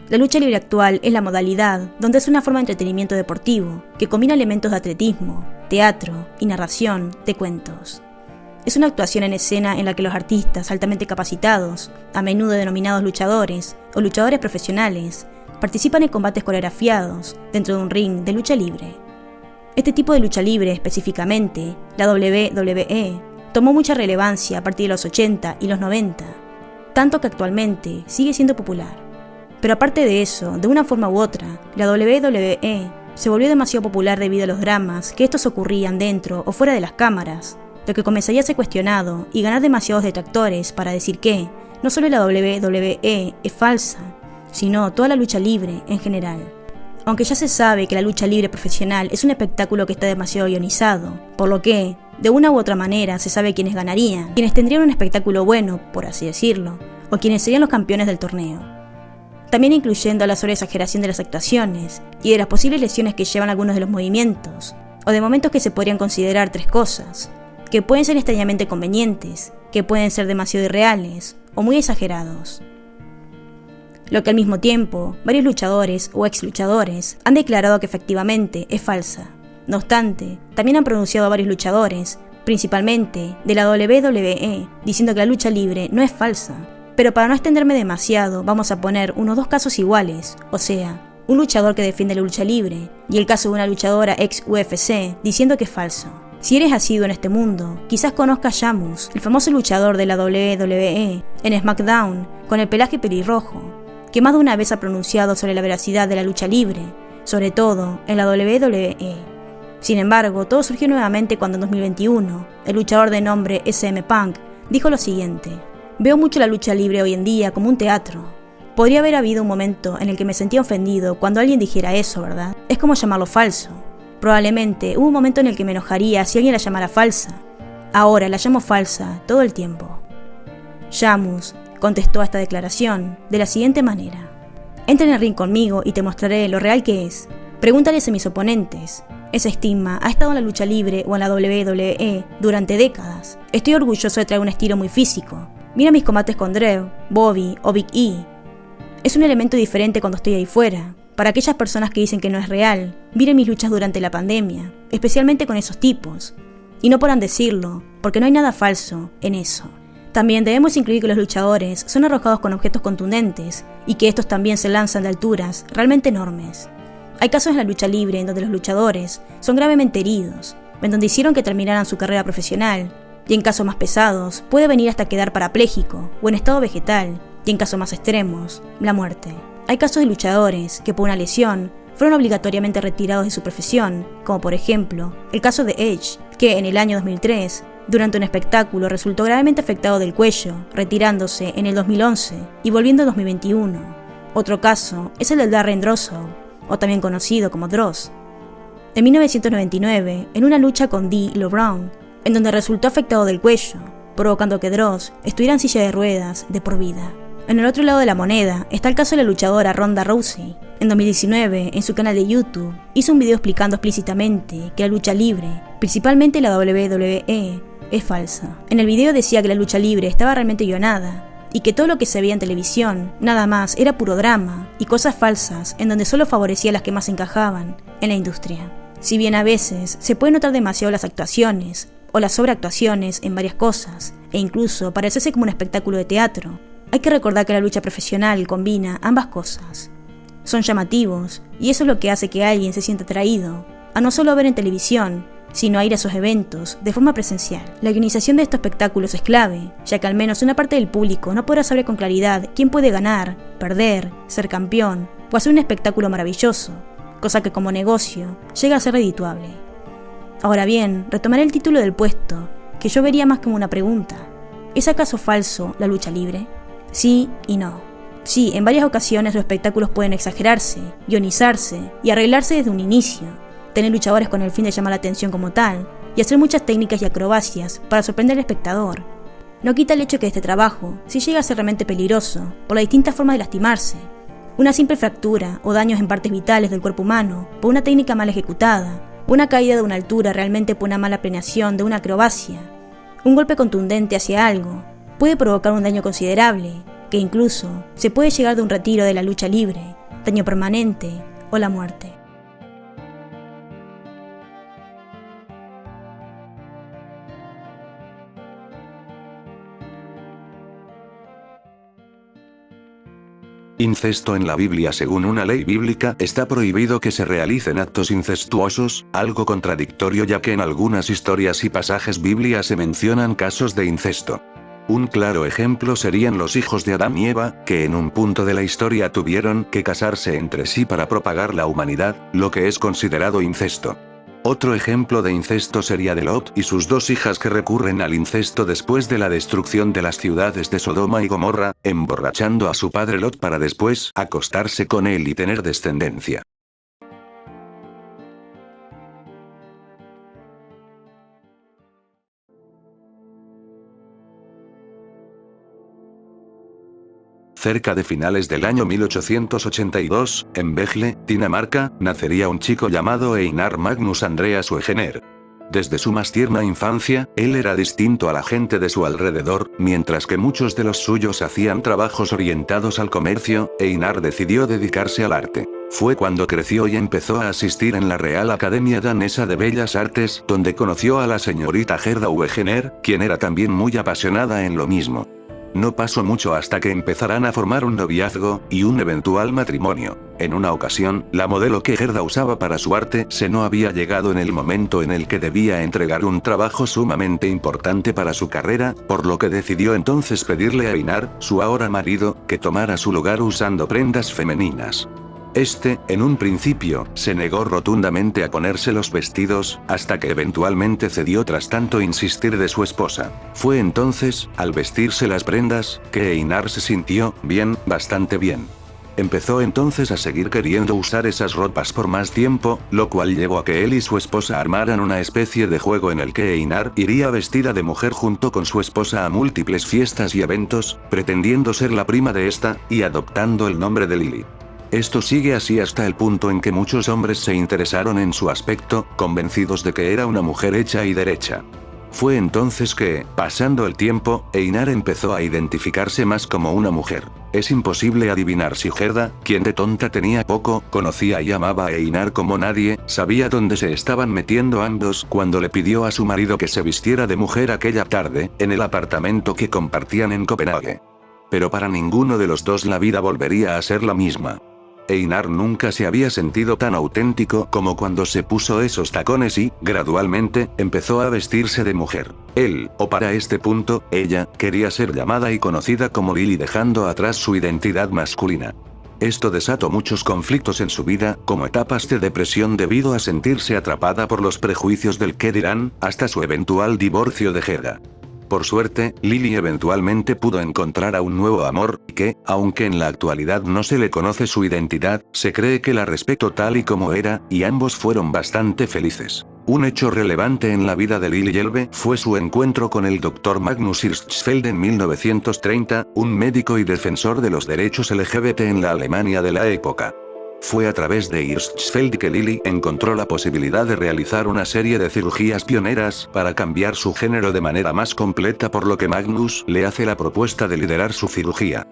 La lucha libre actual es la modalidad donde es una forma de entretenimiento deportivo que combina elementos de atletismo, teatro y narración de cuentos. Es una actuación en escena en la que los artistas altamente capacitados, a menudo denominados luchadores o luchadores profesionales, participan en combates coreografiados dentro de un ring de lucha libre. Este tipo de lucha libre, específicamente, la WWE, tomó mucha relevancia a partir de los 80 y los 90, tanto que actualmente sigue siendo popular. Pero aparte de eso, de una forma u otra, la WWE se volvió demasiado popular debido a los dramas que estos ocurrían dentro o fuera de las cámaras, lo que comenzaría a ser cuestionado y ganar demasiados detractores para decir que no solo la WWE es falsa, sino toda la lucha libre en general. Aunque ya se sabe que la lucha libre profesional es un espectáculo que está demasiado ionizado, por lo que, de una u otra manera, se sabe quiénes ganarían, quienes tendrían un espectáculo bueno, por así decirlo, o quienes serían los campeones del torneo. También incluyendo la sobreexageración de las actuaciones y de las posibles lesiones que llevan algunos de los movimientos, o de momentos que se podrían considerar tres cosas, que pueden ser extrañamente convenientes, que pueden ser demasiado irreales o muy exagerados. Lo que al mismo tiempo, varios luchadores o ex luchadores han declarado que efectivamente es falsa. No obstante, también han pronunciado a varios luchadores, principalmente de la WWE, diciendo que la lucha libre no es falsa. Pero para no extenderme demasiado, vamos a poner unos dos casos iguales, o sea, un luchador que defiende la lucha libre, y el caso de una luchadora ex UFC diciendo que es falso. Si eres asiduo en este mundo, quizás conozcas a Sheamus, el famoso luchador de la WWE, en SmackDown, con el pelaje pelirrojo, que más de una vez ha pronunciado sobre la veracidad de la lucha libre, sobre todo en la WWE. Sin embargo, todo surgió nuevamente cuando en 2021, el luchador de nombre SM Punk dijo lo siguiente: veo mucho la lucha libre hoy en día como un teatro. Podría haber habido un momento en el que me sentía ofendido cuando alguien dijera eso, ¿verdad? Es como llamarlo falso. Probablemente hubo un momento en el que me enojaría si alguien la llamara falsa. Ahora la llamo falsa todo el tiempo. Sheamus contestó a esta declaración de la siguiente manera: entra en el ring conmigo y te mostraré lo real que es. Pregúntales a mis oponentes. Ese estigma ha estado en la lucha libre o en la WWE durante décadas. Estoy orgulloso de traer un estilo muy físico. Mira mis combates con Drew, Bobby o Big E. Es un elemento diferente cuando estoy ahí fuera. Para aquellas personas que dicen que no es real, miren mis luchas durante la pandemia, especialmente con esos tipos. Y no podrán decirlo, porque no hay nada falso en eso. También debemos incluir que los luchadores son arrojados con objetos contundentes y que estos también se lanzan de alturas realmente enormes. Hay casos en la lucha libre en donde los luchadores son gravemente heridos, en donde hicieron que terminaran su carrera profesional, y en casos más pesados puede venir hasta quedar parapléjico o en estado vegetal, y en casos más extremos, la muerte. Hay casos de luchadores que por una lesión fueron obligatoriamente retirados de su profesión, como por ejemplo el caso de Edge, que en el año 2003 Durante un espectáculo resultó gravemente afectado del cuello, retirándose en el 2011 y volviendo en 2021. Otro caso es el de Darren Drozdov, o también conocido como Droz. En 1999, en una lucha con Dee LeBron, en donde resultó afectado del cuello, provocando que Droz estuviera en silla de ruedas de por vida. En el otro lado de la moneda está el caso de la luchadora Ronda Rousey. En 2019, en su canal de YouTube, hizo un video explicando explícitamente que la lucha libre, principalmente la WWE, es falsa. En el video decía que la lucha libre estaba realmente guionada y que todo lo que se veía en televisión, nada más, era puro drama y cosas falsas en donde solo favorecía a las que más encajaban en la industria. Si bien a veces se puede notar demasiado las actuaciones o las sobreactuaciones en varias cosas e incluso parecerse como un espectáculo de teatro, hay que recordar que la lucha profesional combina ambas cosas. Son llamativos y eso es lo que hace que alguien se sienta atraído a no solo ver en televisión, sino a ir a esos eventos de forma presencial. La organización de estos espectáculos es clave, ya que al menos una parte del público no podrá saber con claridad quién puede ganar, perder, ser campeón o hacer un espectáculo maravilloso, cosa que como negocio llega a ser redituable. Ahora bien, retomaré el título del puesto, que yo vería más como una pregunta. ¿Es acaso falso la lucha libre? Sí y no. Sí, en varias ocasiones los espectáculos pueden exagerarse, guionizarse y arreglarse desde un inicio, tener luchadores con el fin de llamar la atención como tal, y hacer muchas técnicas y acrobacias para sorprender al espectador. No quita el hecho que este trabajo sí llega a ser realmente peligroso, por las distintas formas de lastimarse. Una simple fractura o daños en partes vitales del cuerpo humano por una técnica mal ejecutada, una caída de una altura realmente por una mala planeación de una acrobacia, un golpe contundente hacia algo, puede provocar un daño considerable, que incluso se puede llegar de un retiro de la lucha libre, daño permanente o la muerte. Incesto en la Biblia. Según una ley bíblica, está prohibido que se realicen actos incestuosos, algo contradictorio ya que en algunas historias y pasajes bíblicos se mencionan casos de incesto. Un claro ejemplo serían los hijos de Adán y Eva, que en un punto de la historia tuvieron que casarse entre sí para propagar la humanidad, lo que es considerado incesto. Otro ejemplo de incesto sería de Lot y sus dos hijas que recurren al incesto después de la destrucción de las ciudades de Sodoma y Gomorra, emborrachando a su padre Lot para después acostarse con él y tener descendencia. Cerca de finales del año 1882, en Vegle, Dinamarca, nacería un chico llamado Einar Magnus Andreas Wegener. Desde su más tierna infancia, él era distinto a la gente de su alrededor, mientras que muchos de los suyos hacían trabajos orientados al comercio, Einar decidió dedicarse al arte. Fue cuando creció y empezó a asistir en la Real Academia Danesa de Bellas Artes, donde conoció a la señorita Gerda Wegener, quien era también muy apasionada en lo mismo. No pasó mucho hasta que empezarán a formar un noviazgo, y un eventual matrimonio. En una ocasión, la modelo que Gerda usaba para su arte no había llegado en el momento en el que debía entregar un trabajo sumamente importante para su carrera, por lo que decidió entonces pedirle a Einar, su ahora marido, que tomara su lugar usando prendas femeninas. En un principio, se negó rotundamente a ponerse los vestidos, hasta que eventualmente cedió tras tanto insistir de su esposa. Fue entonces, al vestirse las prendas, que Einar se sintió bien, bastante bien. Empezó entonces a seguir queriendo usar esas ropas por más tiempo, lo cual llevó a que él y su esposa armaran una especie de juego en el que Einar iría vestida de mujer junto con su esposa a múltiples fiestas y eventos, pretendiendo ser la prima de esta, y adoptando el nombre de Lily. Esto sigue así hasta el punto en que muchos hombres se interesaron en su aspecto, convencidos de que era una mujer hecha y derecha. Fue entonces que, pasando el tiempo, Einar empezó a identificarse más como una mujer. Es imposible adivinar si Gerda, quien de tonta tenía poco, conocía y amaba a Einar como nadie, sabía dónde se estaban metiendo ambos cuando le pidió a su marido que se vistiera de mujer aquella tarde, en el apartamento que compartían en Copenhague. Pero para ninguno de los dos la vida volvería a ser la misma. Einar nunca se había sentido tan auténtico como cuando se puso esos tacones y, gradualmente, empezó a vestirse de mujer. Él, o para este punto, ella, quería ser llamada y conocida como Lily dejando atrás su identidad masculina. Esto desató muchos conflictos en su vida, como etapas de depresión debido a sentirse atrapada por los prejuicios del qué dirán, hasta su eventual divorcio de Hedda. Por suerte, Lily eventualmente pudo encontrar a un nuevo amor, que, aunque en la actualidad no se le conoce su identidad, se cree que la respetó tal y como era, y ambos fueron bastante felices. Un hecho relevante en la vida de Lily Elbe fue su encuentro con el Dr. Magnus Hirschfeld en 1930, un médico y defensor de los derechos LGBT en la Alemania de la época. Fue a través de Hirschfeld que Lily encontró la posibilidad de realizar una serie de cirugías pioneras para cambiar su género de manera más completa, por lo que Magnus le hace la propuesta de liderar su cirugía.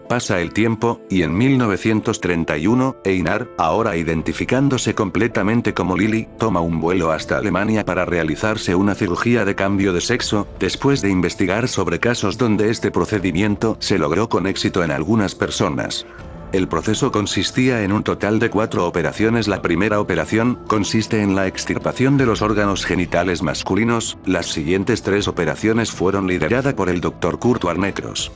Pasa el tiempo, y en 1931, Einar, ahora identificándose completamente como Lily, toma un vuelo hasta Alemania para realizarse una cirugía de cambio de sexo, después de investigar sobre casos donde este procedimiento se logró con éxito en algunas personas. El proceso consistía en un total de 4 operaciones. La primera operación consiste en la extirpación de los órganos genitales masculinos. Las siguientes 3 operaciones fueron lideradas por el Dr. Kurt Warnekros.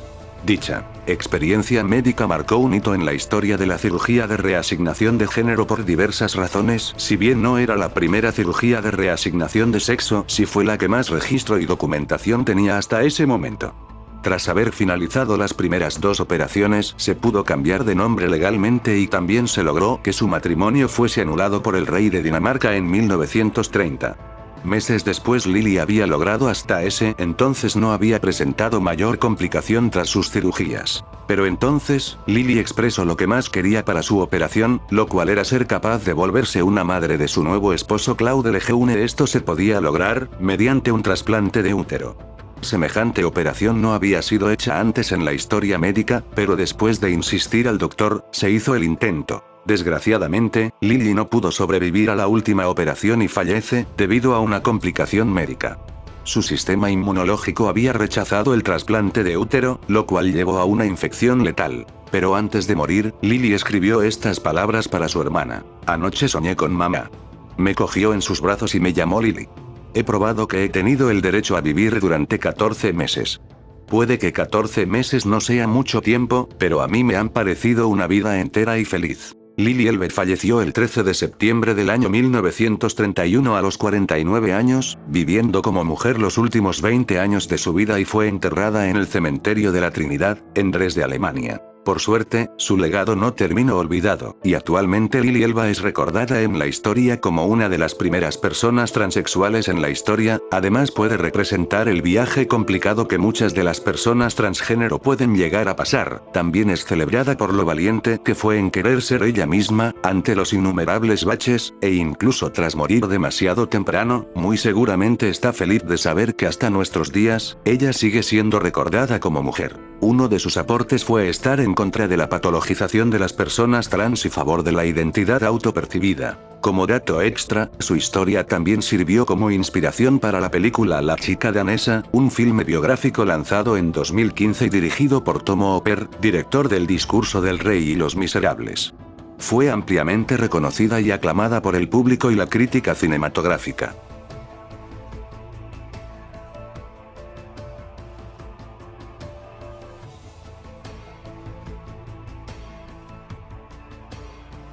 Dicha experiencia médica marcó un hito en la historia de la cirugía de reasignación de género por diversas razones. Si bien no era la primera cirugía de reasignación de sexo, sí fue la que más registro y documentación tenía hasta ese momento. Tras haber finalizado las primeras 2 operaciones, se pudo cambiar de nombre legalmente y también se logró que su matrimonio fuese anulado por el rey de Dinamarca en 1930. Meses después, Lily había logrado hasta ese entonces no había presentado mayor complicación tras sus cirugías. Pero entonces, Lily expresó lo que más quería para su operación, lo cual era ser capaz de volverse una madre de su nuevo esposo Claude Lejeune. Esto se podía lograr mediante un trasplante de útero. Semejante operación no había sido hecha antes en la historia médica, pero después de insistir al doctor, se hizo el intento. Desgraciadamente, Lily no pudo sobrevivir a la última operación y fallece, debido a una complicación médica. Su sistema inmunológico había rechazado el trasplante de útero, lo cual llevó a una infección letal. Pero antes de morir, Lily escribió estas palabras para su hermana: «Anoche soñé con mamá. Me cogió en sus brazos y me llamó Lily. He probado que he tenido el derecho a vivir durante 14 meses. Puede que 14 meses no sea mucho tiempo, pero a mí me han parecido una vida entera y feliz». Lily Elbe falleció el 13 de septiembre del año 1931 a los 49 años, viviendo como mujer los últimos 20 años de su vida, y fue enterrada en el cementerio de la Trinidad, en Dresde, Alemania. Por suerte, su legado no terminó olvidado, y actualmente Lily Elbe es recordada en la historia como una de las primeras personas transexuales en la historia. Además, puede representar el viaje complicado que muchas de las personas transgénero pueden llegar a pasar. También es celebrada por lo valiente que fue en querer ser ella misma, ante los innumerables baches, e incluso tras morir demasiado temprano, muy seguramente está feliz de saber que hasta nuestros días, ella sigue siendo recordada como mujer. Uno de sus aportes fue estar en contra de la patologización de las personas trans y favor de la identidad autopercibida. Como dato extra, su historia también sirvió como inspiración para la película La chica danesa, un filme biográfico lanzado en 2015 y dirigido por Tomo Oper, director del Discurso del Rey y Los Miserables. Fue ampliamente reconocida y aclamada por el público y la crítica cinematográfica.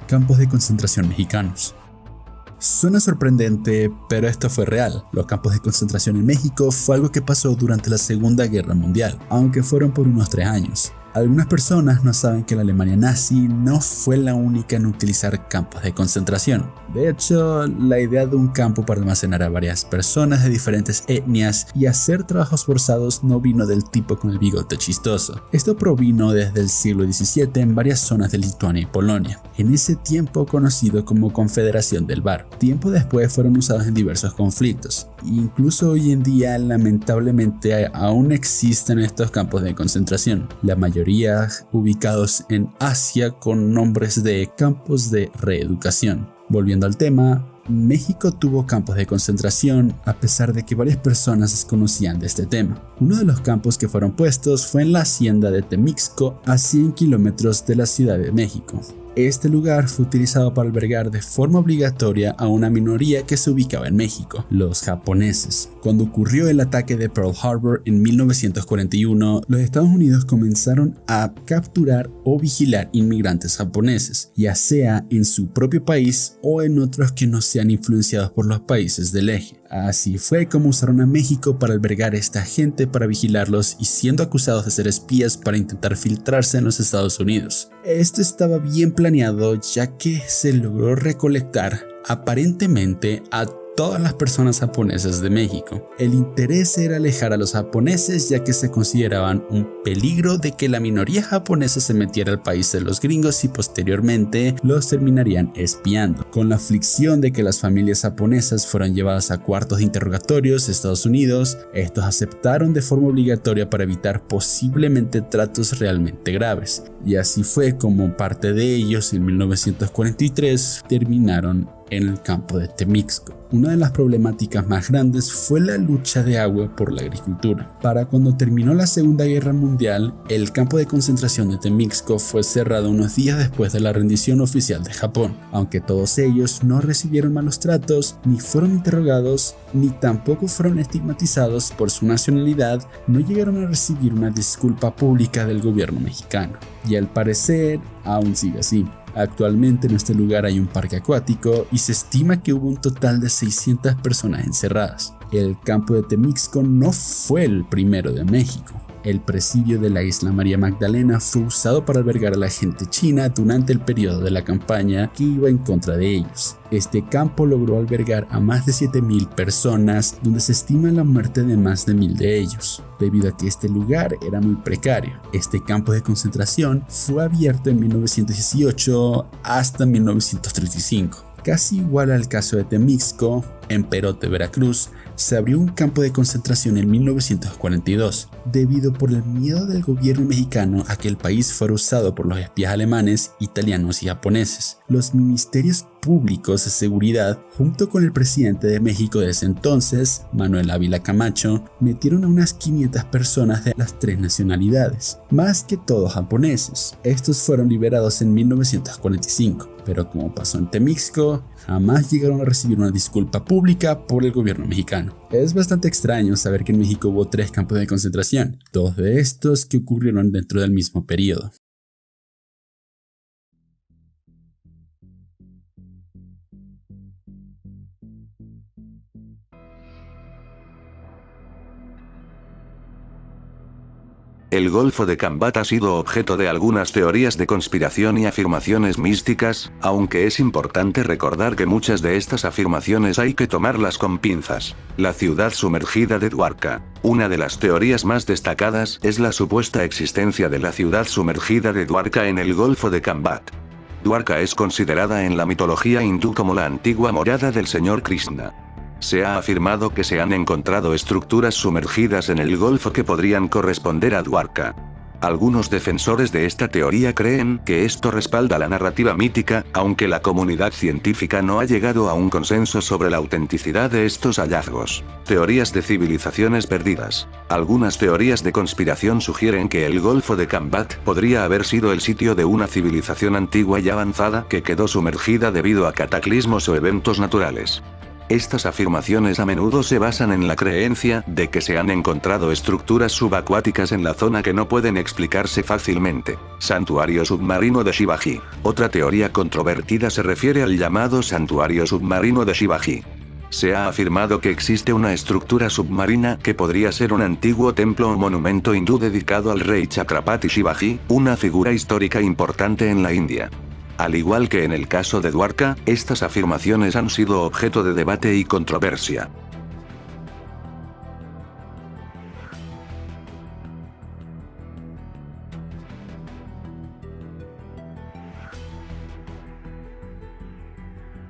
Campos de concentración mexicanos. Suena sorprendente, pero esto fue real. Los campos de concentración en México fue algo que pasó durante la Segunda Guerra Mundial, aunque fueron por unos 3 años. Algunas personas no saben que la Alemania nazi no fue la única en utilizar campos de concentración. De hecho, la idea de un campo para almacenar a varias personas de diferentes etnias y hacer trabajos forzados no vino del tipo con el bigote chistoso. Esto provino desde el siglo XVII en varias zonas de Lituania y Polonia, en ese tiempo conocido como Confederación del Bar. Tiempo después fueron usados en diversos conflictos. Incluso hoy en día, lamentablemente, aún existen estos campos de concentración, la mayoría ubicados en Asia con nombres de campos de reeducación. Volviendo al tema, México tuvo campos de concentración a pesar de que varias personas desconocían de este tema. Uno de los campos que fueron puestos fue en la hacienda de Temixco, a 100 kilómetros de la Ciudad de México. Este lugar fue utilizado para albergar de forma obligatoria a una minoría que se ubicaba en México, los japoneses. Cuando ocurrió el ataque de Pearl Harbor en 1941, los Estados Unidos comenzaron a capturar o vigilar inmigrantes japoneses, ya sea en su propio país o en otros que no sean influenciados por los países del eje. Así fue como usaron a México para albergar a esta gente, para vigilarlos y siendo acusados de ser espías para intentar filtrarse en los Estados Unidos. Esto estaba bien planeado, ya que se logró recolectar aparentemente a todas las personas japonesas de México. El interés era alejar a los japoneses, ya que se consideraban un peligro de que la minoría japonesa se metiera al país de los gringos y posteriormente los terminarían espiando. Con la aflicción de que las familias japonesas fueran llevadas a cuartos de interrogatorios de Estados Unidos, estos aceptaron de forma obligatoria para evitar posiblemente tratos realmente graves. Y así fue como parte de ellos en 1943 terminaron en el campo de Temixco. Una de las problemáticas más grandes fue la lucha de agua por la agricultura. Para cuando terminó la Segunda Guerra Mundial, el campo de concentración de Temixco fue cerrado unos días después de la rendición oficial de Japón. Aunque todos ellos no recibieron malos tratos, ni fueron interrogados, ni tampoco fueron estigmatizados por su nacionalidad, no llegaron a recibir una disculpa pública del gobierno mexicano. Y al parecer, aún sigue así. Actualmente en este lugar hay un parque acuático y se estima que hubo un total de 600 personas encerradas. El campo de Temixco no fue el primero de México. El presidio de la isla María Magdalena fue usado para albergar a la gente china durante el periodo de la campaña que iba en contra de ellos. Este campo logró albergar a más de 7,000 personas, donde se estima la muerte de más de 1,000 de ellos, debido a que este lugar era muy precario. Este campo de concentración fue abierto en 1918 hasta 1935. Casi igual al caso de Temixco, en Perote, Veracruz, se abrió un campo de concentración en 1942, debido por el miedo del gobierno mexicano a que el país fuera usado por los espías alemanes, italianos y japoneses. Los ministerios públicos de seguridad, junto con el presidente de México de ese entonces, Manuel Ávila Camacho, metieron a unas 500 personas de las 3 nacionalidades, más que todos japoneses. Estos fueron liberados en 1945, pero como pasó en Temixco, jamás llegaron a recibir una disculpa pública por el gobierno mexicano. Es bastante extraño saber que en México hubo 3 campos de concentración, 2 de estos que ocurrieron dentro del mismo periodo. El Golfo de Cambat ha sido objeto de algunas teorías de conspiración y afirmaciones místicas, aunque es importante recordar que muchas de estas afirmaciones hay que tomarlas con pinzas. La ciudad sumergida de Dwarka. Una de las teorías más destacadas es la supuesta existencia de la ciudad sumergida de Dwarka en el Golfo de Cambat. Dwarka es considerada en la mitología hindú como la antigua morada del señor Krishna. Se ha afirmado que se han encontrado estructuras sumergidas en el Golfo que podrían corresponder a Dwarka. Algunos defensores de esta teoría creen que esto respalda la narrativa mítica, aunque la comunidad científica no ha llegado a un consenso sobre la autenticidad de estos hallazgos. Teorías de civilizaciones perdidas. Algunas teorías de conspiración sugieren que el Golfo de Cambat podría haber sido el sitio de una civilización antigua y avanzada que quedó sumergida debido a cataclismos o eventos naturales. Estas afirmaciones a menudo se basan en la creencia de que se han encontrado estructuras subacuáticas en la zona que no pueden explicarse fácilmente. Santuario submarino de Shivaji. Otra teoría controvertida se refiere al llamado Santuario submarino de Shivaji. Se ha afirmado que existe una estructura submarina que podría ser un antiguo templo o monumento hindú dedicado al rey Chhatrapati Shivaji, una figura histórica importante en la India. Al igual que en el caso de Dwarka, estas afirmaciones han sido objeto de debate y controversia.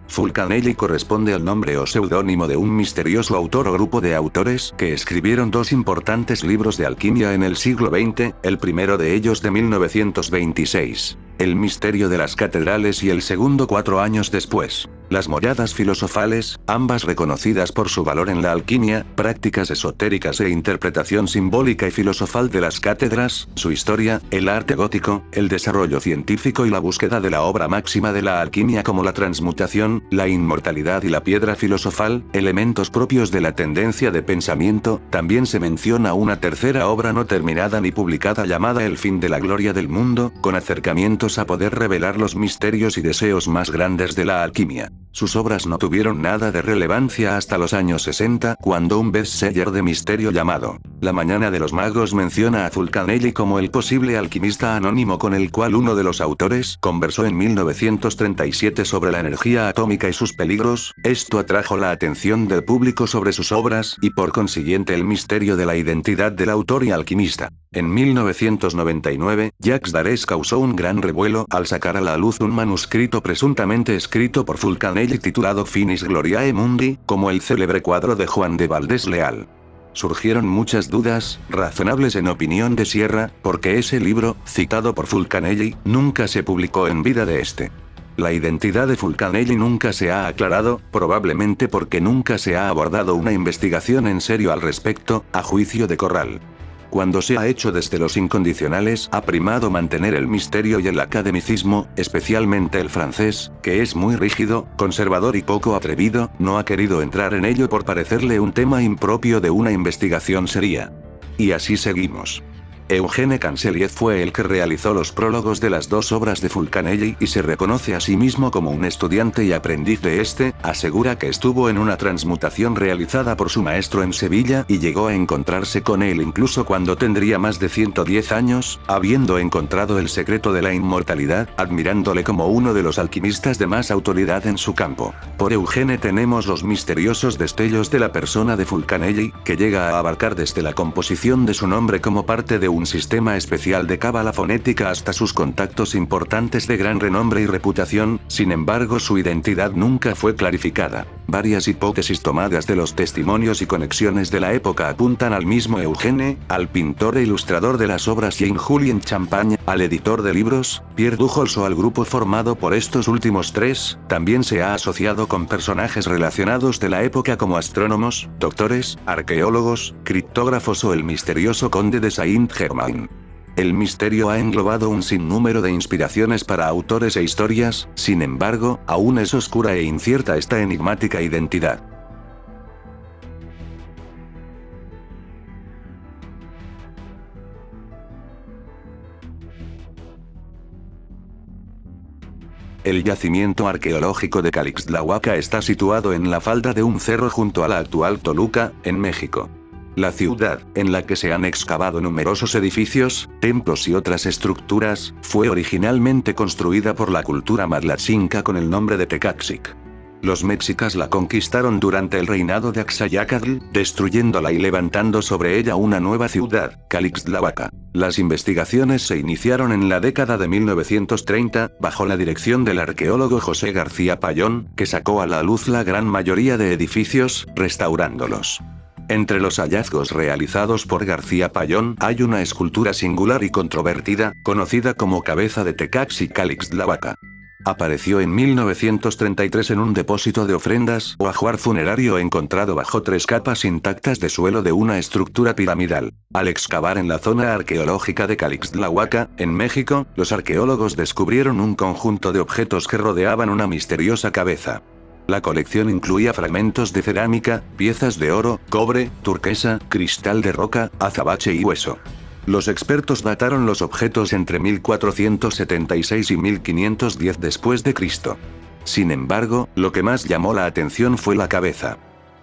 Fulcanelli corresponde al nombre o seudónimo de un misterioso autor o grupo de autores que escribieron 2 importantes libros de alquimia en el siglo XX, el primero de ellos de 1926. El misterio de las catedrales y el segundo 4 años después. Las moradas filosofales, ambas reconocidas por su valor en la alquimia, prácticas esotéricas e interpretación simbólica y filosofal de las cátedras, su historia, el arte gótico, el desarrollo científico y la búsqueda de la obra máxima de la alquimia como la transmutación, la inmortalidad y la piedra filosofal, elementos propios de la tendencia de pensamiento. También se menciona una tercera obra no terminada ni publicada llamada El fin de la gloria del mundo, con acercamientos a poder revelar los misterios y deseos más grandes de la alquimia. Sus obras no tuvieron nada de relevancia hasta los años 60, cuando un bestseller de misterio llamado La mañana de los magos menciona a Fulcanelli como el posible alquimista anónimo con el cual uno de los autores conversó en 1937 sobre la energía atómica y sus peligros. Esto atrajo la atención del público sobre sus obras y por consiguiente el misterio de la identidad del autor y alquimista. En 1999, Jacques Darès causó un gran revuelo al sacar a la luz un manuscrito presuntamente escrito por Fulcanelli titulado Finis Gloriae Mundi, como el célebre cuadro de Juan de Valdés Leal. Surgieron muchas dudas, razonables en opinión de Sierra, porque ese libro, citado por Fulcanelli, nunca se publicó en vida de este. La identidad de Fulcanelli nunca se ha aclarado, probablemente porque nunca se ha abordado una investigación en serio al respecto, a juicio de Corral. Cuando se ha hecho desde los incondicionales, ha primado mantener el misterio y el academicismo, especialmente el francés, que es muy rígido, conservador y poco atrevido, no ha querido entrar en ello por parecerle un tema impropio de una investigación seria. Y así seguimos. Eugene Cancellier fue el que realizó los prólogos de las dos obras de Fulcanelli y se reconoce a sí mismo como un estudiante y aprendiz de este. Asegura que estuvo en una transmutación realizada por su maestro en Sevilla y llegó a encontrarse con él incluso cuando tendría más de 110 años, habiendo encontrado el secreto de la inmortalidad, admirándole como uno de los alquimistas de más autoridad en su campo. Por Eugene tenemos los misteriosos destellos de la persona de Fulcanelli, que llega a abarcar desde la composición de su nombre como parte de un sistema especial de cábala fonética hasta sus contactos importantes de gran renombre y reputación. Sin embargo, su identidad nunca fue clarificada. Varias hipótesis tomadas de los testimonios y conexiones de la época apuntan al mismo Eugene, al pintor e ilustrador de las obras Jean-Julien Champagne, al editor de libros, Pierre Dujols o al grupo formado por estos últimos tres. También se ha asociado con personajes relacionados de la época como astrónomos, doctores, arqueólogos, criptógrafos o el misterioso conde de Saint-Germain. El misterio ha englobado un sinnúmero de inspiraciones para autores e historias. Sin embargo, aún es oscura e incierta esta enigmática identidad. El yacimiento arqueológico de Calixtlahuaca está situado en la falda de un cerro junto a la actual Toluca, en México. La ciudad, en la que se han excavado numerosos edificios, templos y otras estructuras, fue originalmente construida por la cultura matlaxinca con el nombre de Tecaxic. Los mexicas la conquistaron durante el reinado de Axayácatl, destruyéndola y levantando sobre ella una nueva ciudad, Calixtlahuaca. Las investigaciones se iniciaron en la década de 1930, bajo la dirección del arqueólogo José García Payón, que sacó a la luz la gran mayoría de edificios, restaurándolos. Entre los hallazgos realizados por García Payón hay una escultura singular y controvertida, conocida como Cabeza de Tecaxic Calixtlahuaca. Apareció en 1933 en un depósito de ofrendas o ajuar funerario encontrado bajo 3 capas intactas de suelo de una estructura piramidal. Al excavar en la zona arqueológica de Calixtlahuaca, en México, los arqueólogos descubrieron un conjunto de objetos que rodeaban una misteriosa cabeza. La colección incluía fragmentos de cerámica, piezas de oro, cobre, turquesa, cristal de roca, azabache y hueso. Los expertos dataron los objetos entre 1476 y 1510 después de Cristo. Sin embargo, lo que más llamó la atención fue la cabeza.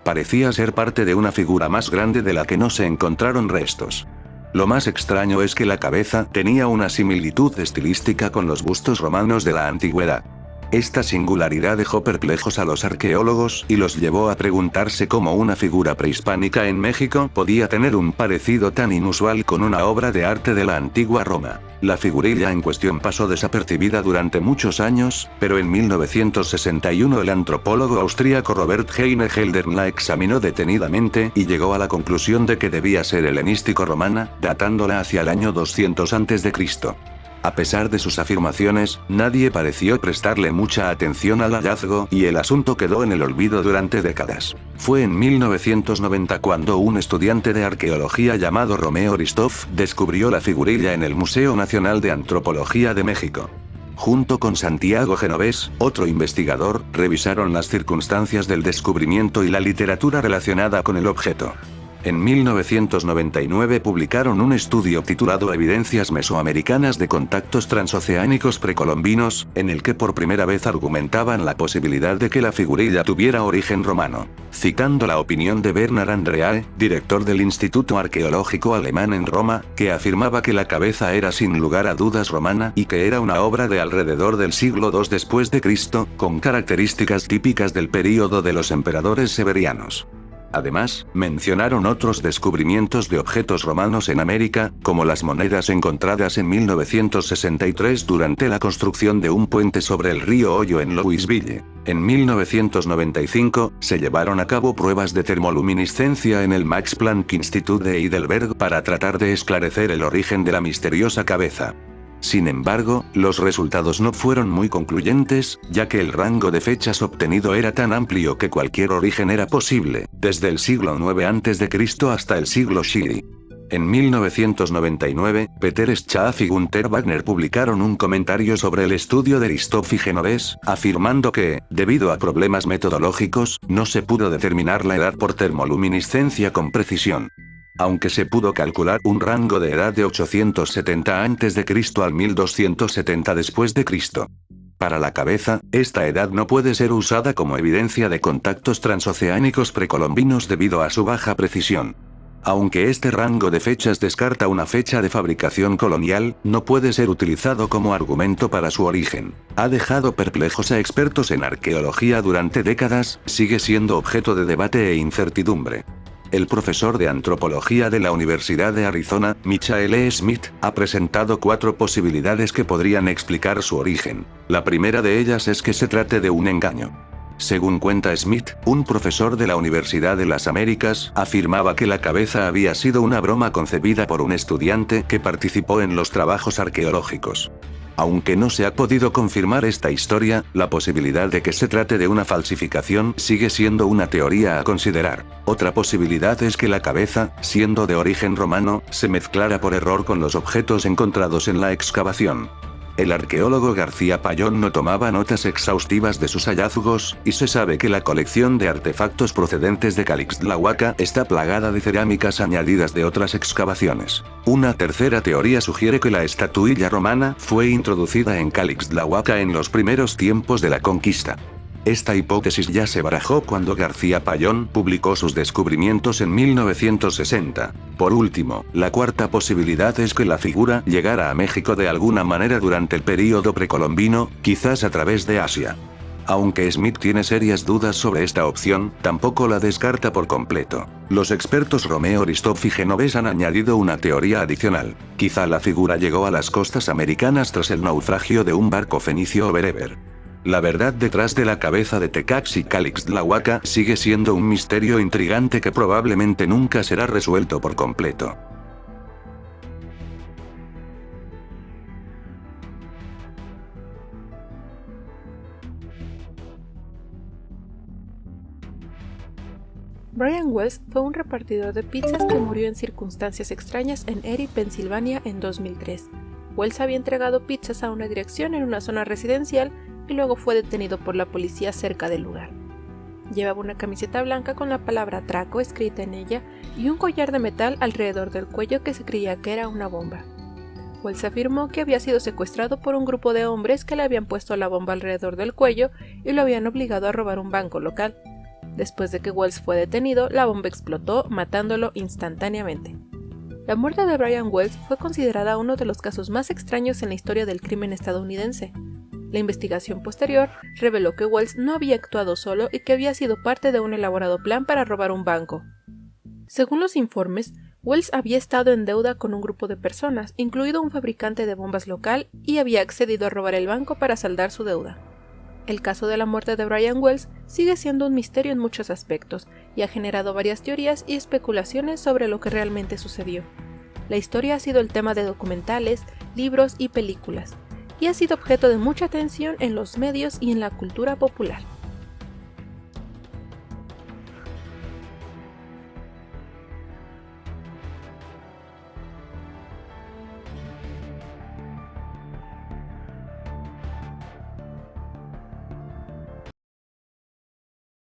Parecía ser parte de una figura más grande de la que no se encontraron restos. Lo más extraño es que la cabeza tenía una similitud estilística con los bustos romanos de la antigüedad. Esta singularidad dejó perplejos a los arqueólogos y los llevó a preguntarse cómo una figura prehispánica en México podía tener un parecido tan inusual con una obra de arte de la antigua Roma. La figurilla en cuestión pasó desapercibida durante muchos años, pero en 1961 el antropólogo austríaco Robert Heine Heldern la examinó detenidamente y llegó a la conclusión de que debía ser helenístico-romana, datándola hacia el año 200 a.C. A pesar de sus afirmaciones, nadie pareció prestarle mucha atención al hallazgo y el asunto quedó en el olvido durante décadas. Fue en 1990 cuando un estudiante de arqueología llamado Romeo Ristov descubrió la figurilla en el Museo Nacional de Antropología de México. Junto con Santiago Genovés, otro investigador, revisaron las circunstancias del descubrimiento y la literatura relacionada con el objeto. En 1999 publicaron un estudio titulado Evidencias mesoamericanas de contactos transoceánicos precolombinos, en el que por primera vez argumentaban la posibilidad de que la figurilla tuviera origen romano. Citando la opinión de Bernard Andreae, director del Instituto Arqueológico Alemán en Roma, que afirmaba que la cabeza era sin lugar a dudas romana y que era una obra de alrededor del siglo II después de Cristo, con características típicas del período de los emperadores severianos. Además, mencionaron otros descubrimientos de objetos romanos en América, como las monedas encontradas en 1963 durante la construcción de un puente sobre el río Hoyo en Louisville. En 1995, se llevaron a cabo pruebas de termoluminiscencia en el Max Planck Institute de Heidelberg para tratar de esclarecer el origen de la misteriosa cabeza. Sin embargo, los resultados no fueron muy concluyentes, ya que el rango de fechas obtenido era tan amplio que cualquier origen era posible, desde el siglo IX a.C. hasta el siglo Shiri. En 1999, Peter Schaff y Gunther Wagner publicaron un comentario sobre el estudio de Ristov y Genovés, afirmando que, debido a problemas metodológicos, no se pudo determinar la edad por termoluminiscencia con precisión. Aunque se pudo calcular un rango de edad de 870 a.C. al 1270 después de Cristo. Para la cabeza, esta edad no puede ser usada como evidencia de contactos transoceánicos precolombinos debido a su baja precisión. Aunque este rango de fechas descarta una fecha de fabricación colonial, no puede ser utilizado como argumento para su origen. Ha dejado perplejos a expertos en arqueología durante décadas, sigue siendo objeto de debate e incertidumbre. El profesor de antropología de la Universidad de Arizona, Michael E. Smith, ha presentado 4 posibilidades que podrían explicar su origen. La primera de ellas es que se trate de un engaño. Según cuenta Smith, un profesor de la Universidad de las Américas afirmaba que la cabeza había sido una broma concebida por un estudiante que participó en los trabajos arqueológicos. Aunque no se ha podido confirmar esta historia, la posibilidad de que se trate de una falsificación sigue siendo una teoría a considerar. Otra posibilidad es que la cabeza, siendo de origen romano, se mezclara por error con los objetos encontrados en la excavación. El arqueólogo García Payón no tomaba notas exhaustivas de sus hallazgos, y se sabe que la colección de artefactos procedentes de Calixtlahuaca está plagada de cerámicas añadidas de otras excavaciones. Una tercera teoría sugiere que la estatuilla romana fue introducida en Calixtlahuaca en los primeros tiempos de la conquista. Esta hipótesis ya se barajó cuando García Payón publicó sus descubrimientos en 1960. Por último, la cuarta posibilidad es que la figura llegara a México de alguna manera durante el período precolombino, quizás a través de Asia. Aunque Smith tiene serias dudas sobre esta opción, tampoco la descarta por completo. Los expertos Romeo Ristov y Genovés han añadido una teoría adicional. Quizá la figura llegó a las costas americanas tras el naufragio de un barco fenicio o bereber. La verdad detrás de la cabeza de Tecax y Calixtlahuaca sigue siendo un misterio intrigante que probablemente nunca será resuelto por completo. Brian Wells fue un repartidor de pizzas que murió en circunstancias extrañas en Erie, Pensilvania en 2003. Wells había entregado pizzas a una dirección en una zona residencial y luego fue detenido por la policía cerca del lugar. Llevaba una camiseta blanca con la palabra atraco escrita en ella y un collar de metal alrededor del cuello que se creía que era una bomba. Wells afirmó que había sido secuestrado por un grupo de hombres que le habían puesto la bomba alrededor del cuello y lo habían obligado a robar un banco local. Después de que Wells fue detenido, la bomba explotó, matándolo instantáneamente. La muerte de Brian Wells fue considerada uno de los casos más extraños en la historia del crimen estadounidense. La investigación posterior reveló que Wells no había actuado solo y que había sido parte de un elaborado plan para robar un banco. Según los informes, Wells había estado en deuda con un grupo de personas, incluido un fabricante de bombas local, y había accedido a robar el banco para saldar su deuda. El caso de la muerte de Brian Wells sigue siendo un misterio en muchos aspectos, y ha generado varias teorías y especulaciones sobre lo que realmente sucedió. La historia ha sido el tema de documentales, libros y películas, y ha sido objeto de mucha atención en los medios y en la cultura popular.